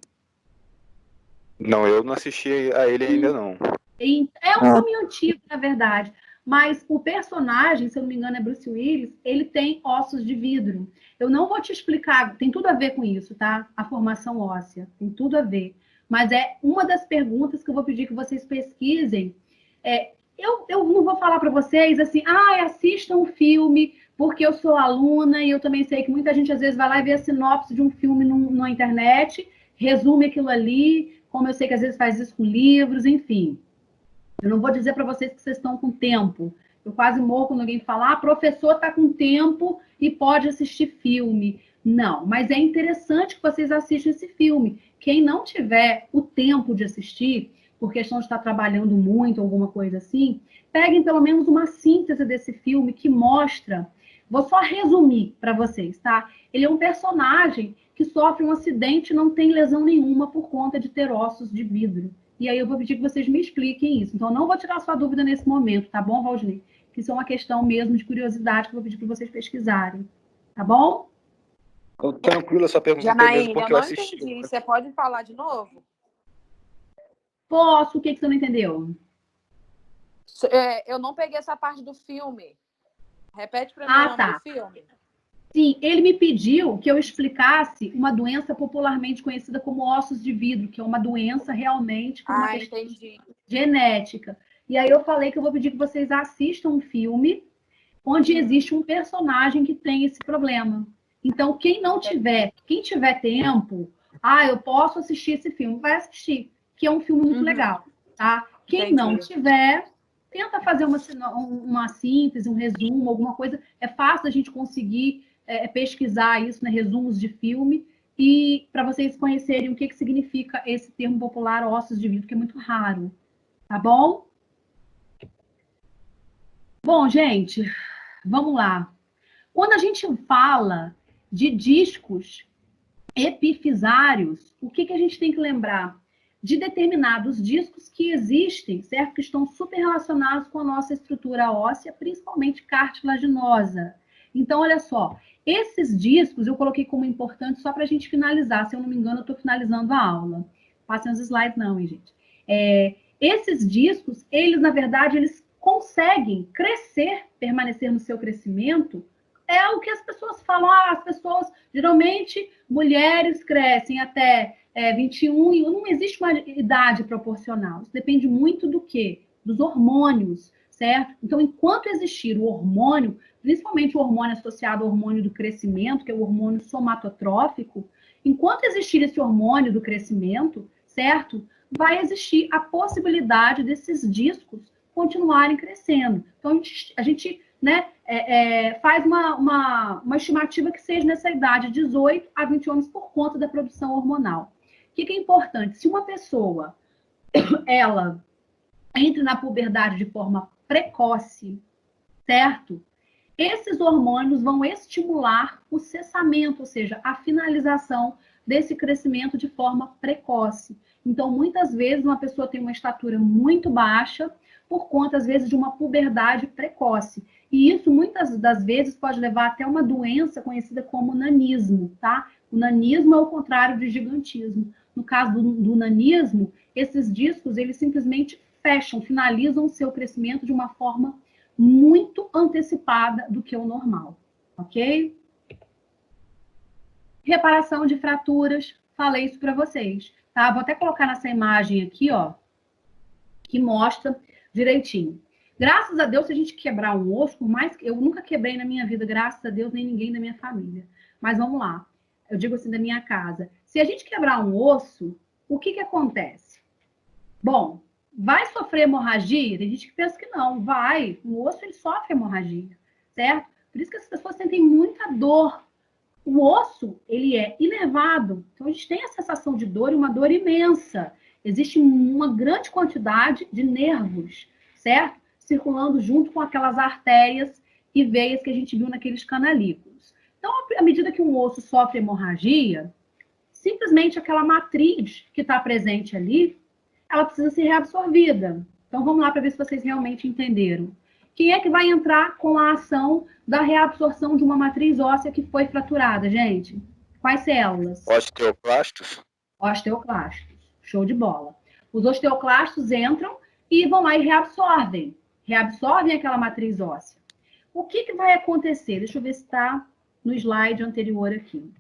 Não, eu não assisti a ele ainda, não. É um filme antigo, na verdade, mas o personagem, se eu não me engano, é Bruce Willis, ele tem ossos de vidro. Eu não vou te explicar, tem tudo a ver com isso, tá? A formação óssea, tem tudo a ver. Mas é uma das perguntas que eu vou pedir que vocês pesquisem. Eu não vou falar para vocês assim, assistam um filme, porque eu sou aluna e eu também sei que muita gente às vezes vai lá e vê a sinopse de um filme na internet, resume aquilo ali, como eu sei que às vezes faz isso com livros, enfim. Eu não vou dizer para vocês que vocês estão com tempo. Eu quase morro quando alguém fala, professor está com tempo e pode assistir filme. Não, mas é interessante que vocês assistam esse filme. Quem não tiver o tempo de assistir, por questão de estar trabalhando muito, alguma coisa assim, peguem pelo menos uma síntese desse filme que mostra... Vou só resumir para vocês, tá? Ele é um personagem que sofre um acidente e não tem lesão nenhuma por conta de ter ossos de vidro. E aí eu vou pedir que vocês me expliquem isso. Então, eu não vou tirar sua dúvida nesse momento, tá bom, Valdinei? Que isso é uma questão mesmo de curiosidade que eu vou pedir para vocês pesquisarem. Tá bom? Tranquilo, só perguntei mesmo porque eu assisti. Entendi. Você pode falar de novo? Posso? O que você não entendeu? Eu não peguei essa parte do filme. Repete para mim o nome do filme. Sim, ele me pediu que eu explicasse uma doença popularmente conhecida como ossos de vidro, que é uma doença realmente com uma questão genética. E aí eu falei que eu vou pedir que vocês assistam um filme onde existe um personagem que tem esse problema. Então, quem tiver tempo, eu posso assistir esse filme, vai assistir, que é um filme muito legal, tá? Quem não tiver, tenta fazer uma síntese, um resumo, alguma coisa. É fácil a gente conseguir pesquisar isso, né, resumos de filme, e para vocês conhecerem o que significa esse termo popular ossos de vidro, que é muito raro, tá bom? Bom, gente, vamos lá. Quando a gente fala de discos epifisários, o que a gente tem que lembrar? De determinados discos que existem, certo? Que estão super relacionados com a nossa estrutura óssea, principalmente cartilaginosa. Então, olha só, esses discos eu coloquei como importante só para a gente finalizar. Se eu não me engano, eu estou finalizando a aula. passem os slides não, hein, gente. Esses discos, eles, na verdade, eles conseguem crescer, permanecer no seu crescimento. É o que as pessoas falam. As pessoas, geralmente, mulheres crescem até 21, e não existe uma idade proporcional. Isso depende muito do quê? Dos hormônios, certo? Então, enquanto existir o hormônio, principalmente o hormônio associado ao hormônio do crescimento, que é o hormônio somatotrófico, enquanto existir esse hormônio do crescimento, certo? Vai existir a possibilidade desses discos continuarem crescendo. Então, a gente né, faz uma estimativa que seja nessa idade de 18 a 20 anos por conta da produção hormonal. O que é importante? Se uma pessoa, ela entra na puberdade de forma precoce, certo? Esses hormônios vão estimular o cessamento, ou seja, a finalização desse crescimento de forma precoce. Então, muitas vezes, uma pessoa tem uma estatura muito baixa por conta, às vezes, de uma puberdade precoce. E isso, muitas das vezes, pode levar até uma doença conhecida como nanismo, tá? O nanismo é o contrário de gigantismo. No caso do nanismo, esses discos, eles simplesmente fecham, finalizam o seu crescimento de uma forma muito antecipada do que o normal, ok? Reparação de fraturas, falei isso para vocês, tá? Vou até colocar nessa imagem aqui, ó, que mostra direitinho. Graças a Deus, se a gente quebrar um osso, por mais que eu nunca quebrei na minha vida, graças a Deus, nem ninguém da minha família. Mas vamos lá, eu digo assim da minha casa. Se a gente quebrar um osso, o que acontece? Bom, vai sofrer hemorragia? Tem gente que pensa que não, vai. O osso, ele sofre hemorragia, certo? Por isso que as pessoas sentem muita dor. O osso, ele é inervado. Então, a gente tem a sensação de dor e uma dor imensa. Existe uma grande quantidade de nervos, certo? Circulando junto com aquelas artérias e veias que a gente viu naqueles canalículos. Então, à medida que um osso sofre hemorragia, simplesmente aquela matriz que está presente ali, ela precisa ser reabsorvida. Então, vamos lá para ver se vocês realmente entenderam. Quem é que vai entrar com a ação da reabsorção de uma matriz óssea que foi fraturada, gente? Quais células? Osteoclastos. Osteoclastos. Show de bola. Os osteoclastos entram e vão lá e reabsorvem. Reabsorvem aquela matriz óssea. O que vai acontecer? Deixa eu ver se está no slide anterior aqui.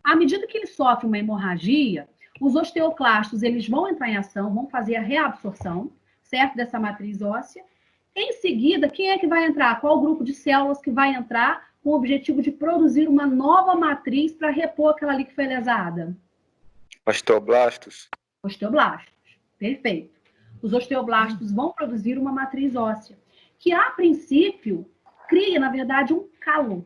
À medida que ele sofre uma hemorragia, os osteoclastos, eles vão entrar em ação, vão fazer a reabsorção, certo? Dessa matriz óssea. Em seguida, quem é que vai entrar? Qual o grupo de células que vai entrar com o objetivo de produzir uma nova matriz para repor aquela ali que foi lesada? Osteoblastos. Osteoblastos. Perfeito. Os osteoblastos vão produzir uma matriz óssea, que a princípio cria, na verdade, um calo.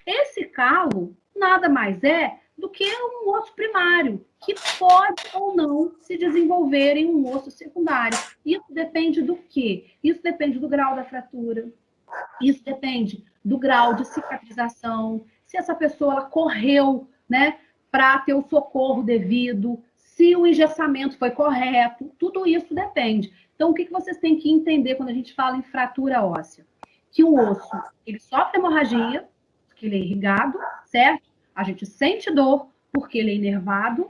Esse calo nada mais é do que um osso primário, que pode ou não se desenvolver em um osso secundário. Isso depende do quê? Isso depende do grau da fratura, isso depende do grau de cicatrização, se essa pessoa ela correu, né, para ter o socorro devido, se o engessamento foi correto, tudo isso depende. Então, o que vocês têm que entender quando a gente fala em fratura óssea? Que o osso, ele sofre hemorragia, porque ele é irrigado, certo? A gente sente dor porque ele é inervado.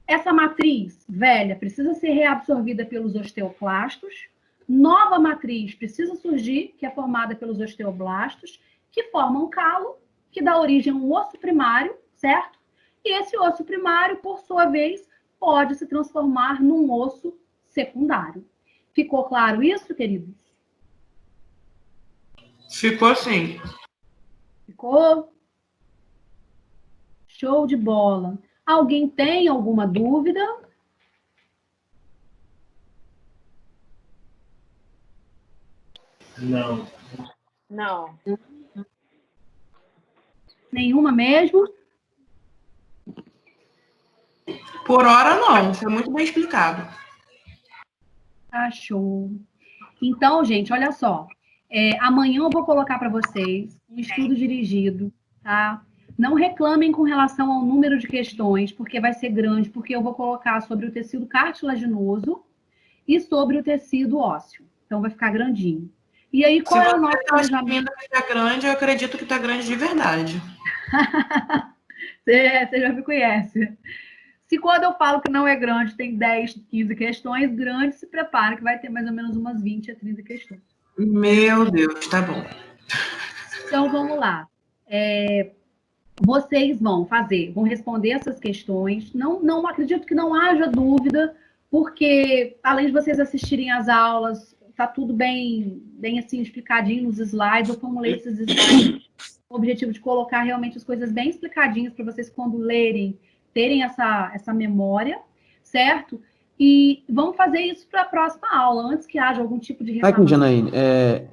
Essa matriz velha precisa ser reabsorvida pelos osteoclastos. Nova matriz precisa surgir, que é formada pelos osteoblastos, que formam um calo, que dá origem a um osso primário, certo? E esse osso primário, por sua vez, pode se transformar num osso secundário. Ficou claro isso, queridos? Ficou sim. Ficou? Show de bola. Alguém tem alguma dúvida? Não. Não. Nenhuma mesmo? Por hora, não. Foi muito bem explicado. Tá show. Então, gente, olha só. Amanhã eu vou colocar para vocês um estudo dirigido, tá? Não reclamem com relação ao número de questões, porque vai ser grande, porque eu vou colocar sobre o tecido cartilaginoso e sobre o tecido ósseo. Então, vai ficar grandinho. E aí, qual é o nosso planejamento? Se está grande, eu acredito que está grande de verdade. Você já me conhece. Se quando eu falo que não é grande, tem 10, 15 questões, grande, se prepara que vai ter mais ou menos umas 20 a 30 questões. Meu Deus, tá bom. Então, vamos lá. Vocês vão responder essas questões. Não acredito que não haja dúvida, porque além de vocês assistirem às aulas, está tudo bem assim explicadinho nos slides. Eu formulei esses slides com o objetivo de colocar realmente as coisas bem explicadinhas para vocês, quando lerem, terem essa memória, certo? E vamos fazer isso para a próxima aula, antes que haja algum tipo de reclamação. Janaíne,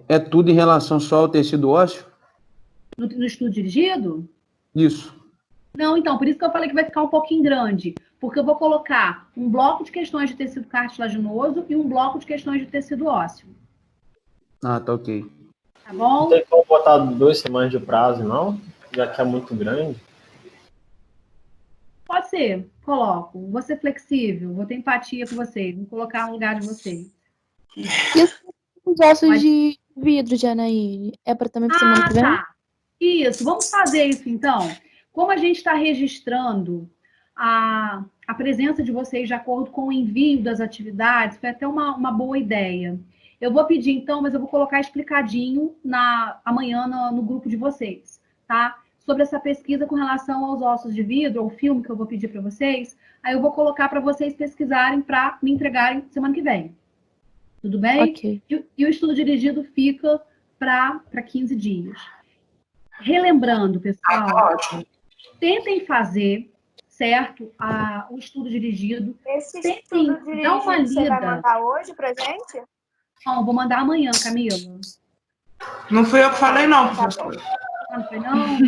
é tudo em relação só ao tecido ósseo? No estudo dirigido? Isso. Não, então, por isso que eu falei que vai ficar um pouquinho grande, porque eu vou colocar um bloco de questões de tecido cartilaginoso e um bloco de questões de tecido ósseo. Ah, tá ok. Tá bom? Não tem como botar 2 semanas de prazo, não? Já que é muito grande. Pode ser, coloco. Vou ser flexível, vou ter empatia com vocês, vou colocar no lugar de vocês. E os ossos de vidro, Janaíne? É para também para semana que vem? Tá. Isso, vamos fazer isso então. Como a gente está registrando a presença de vocês de acordo com o envio das atividades, foi até uma boa ideia. Eu vou pedir então, mas eu vou colocar explicadinho amanhã no grupo de vocês, tá? Sobre essa pesquisa com relação aos ossos de vidro, ou filme que eu vou pedir para vocês, aí eu vou colocar para vocês pesquisarem para me entregarem semana que vem. Tudo bem? Ok. E o estudo dirigido fica para 15 dias. Relembrando, pessoal, Ótimo. tentem fazer, certo, o estudo dirigido. Esse Tentem estudo dirigido dar uma você vai lida. mandar hoje pra gente? Não, vou mandar amanhã, Camila. Não fui eu que falei, não, professor. Não foi não?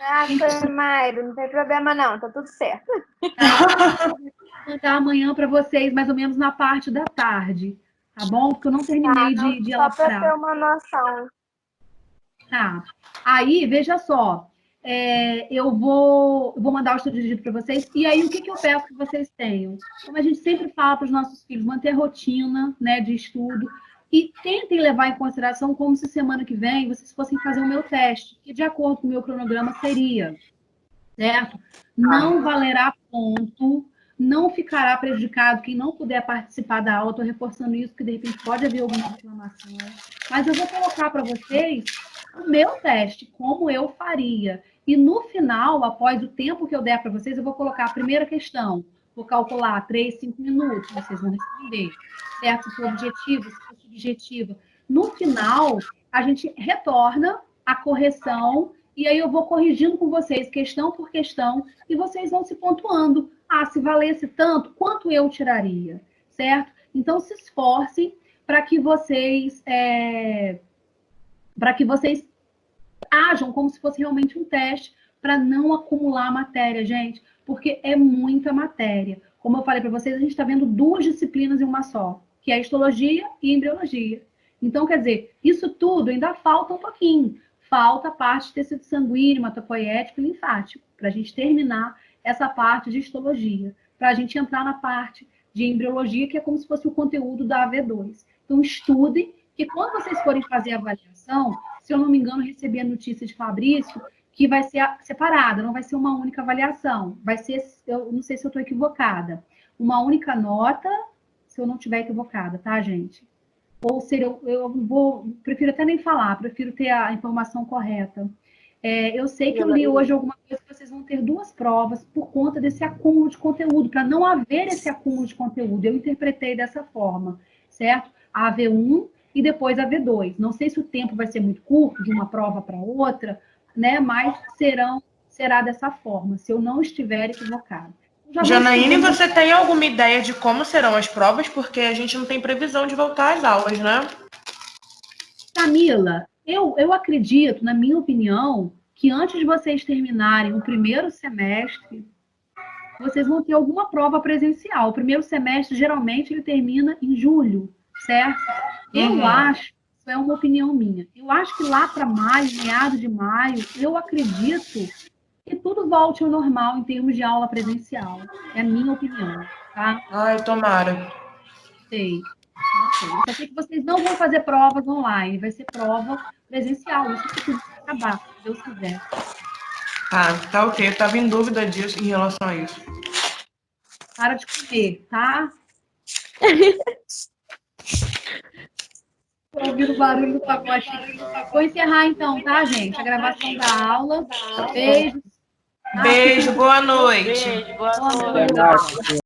Ah, foi Mairo, não tem problema não, tá tudo certo. Vou mandar amanhã para vocês, mais ou menos na parte da tarde, tá bom? Porque eu não terminei de Só para ter elaborar. uma noção. Tá. Aí, veja só, eu vou mandar o estudo dirigido para vocês, e aí o que eu peço que vocês tenham? Como a gente sempre fala para os nossos filhos, manter rotina, né, de estudo, e tentem levar em consideração como se semana que vem vocês fossem fazer o meu teste, que de acordo com o meu cronograma seria, certo? Não valerá ponto, não ficará prejudicado quem não puder participar da aula. Estou reforçando isso, porque de repente pode haver alguma reclamação. Mas eu vou colocar para vocês o meu teste, como eu faria. E no final, após o tempo que eu der para vocês, eu vou colocar a primeira questão. Vou calcular 3, 5 minutos, vocês vão responder. Certo? Se for objetivo, se for subjetivo. No final, a gente retorna a correção e aí eu vou corrigindo com vocês, questão por questão, e vocês vão se pontuando. Ah, se valesse tanto, quanto eu tiraria? Certo? Então, se esforcem para que vocês ajam como se fosse realmente um teste, para não acumular matéria, gente, porque é muita matéria. Como eu falei para vocês, a gente está vendo 2 disciplinas em uma só, que é a histologia e a embriologia. Então, quer dizer, isso tudo ainda falta um pouquinho. Falta a parte de tecido sanguíneo, hematopoético e linfático, para a gente terminar essa parte de histologia, para a gente entrar na parte de embriologia, que é como se fosse o conteúdo da AV2. Então, estudem, que quando vocês forem fazer a avaliação, se eu não me engano, recebi a notícia de Fabrício, que vai ser separada, não vai ser uma única avaliação. Vai ser, eu não sei se eu estou equivocada, uma única nota, se eu não estiver equivocada, tá, gente? Ou seja, prefiro até nem falar, prefiro ter a informação correta. Eu sei que eu li hoje alguma coisa que vocês vão ter 2 provas por conta desse acúmulo de conteúdo, para não haver esse acúmulo de conteúdo. Eu interpretei dessa forma, certo? A AV1 e depois a AV2. Não sei se o tempo vai ser muito curto, de uma prova para outra, né? Mas será dessa forma, se eu não estiver equivocada. Janaíne, você tem alguma ideia de como serão as provas? Porque a gente não tem previsão de voltar às aulas, né? Camila, eu acredito, na minha opinião, que antes de vocês terminarem o primeiro semestre, vocês vão ter alguma prova presencial. O primeiro semestre, geralmente, ele termina em julho, certo? Eu acho, isso é uma opinião minha, eu acho que lá para maio, meados de maio, eu acredito que tudo volte ao normal em termos de aula presencial. É a minha opinião, tá? Ai, tomara. Sei. Eu só sei que vocês não vão fazer provas online, vai ser prova presencial. Isso que tudo vai acabar, se Deus quiser. Tá ok. Eu estava em dúvida disso, em relação a isso. Para de comer, tá? Tô ouvindo o barulho do pacote. Vou encerrar então, tá, gente? A gravação da aula. Beijos. Beijo, boa noite. Beijo, boa Boa noite. noite.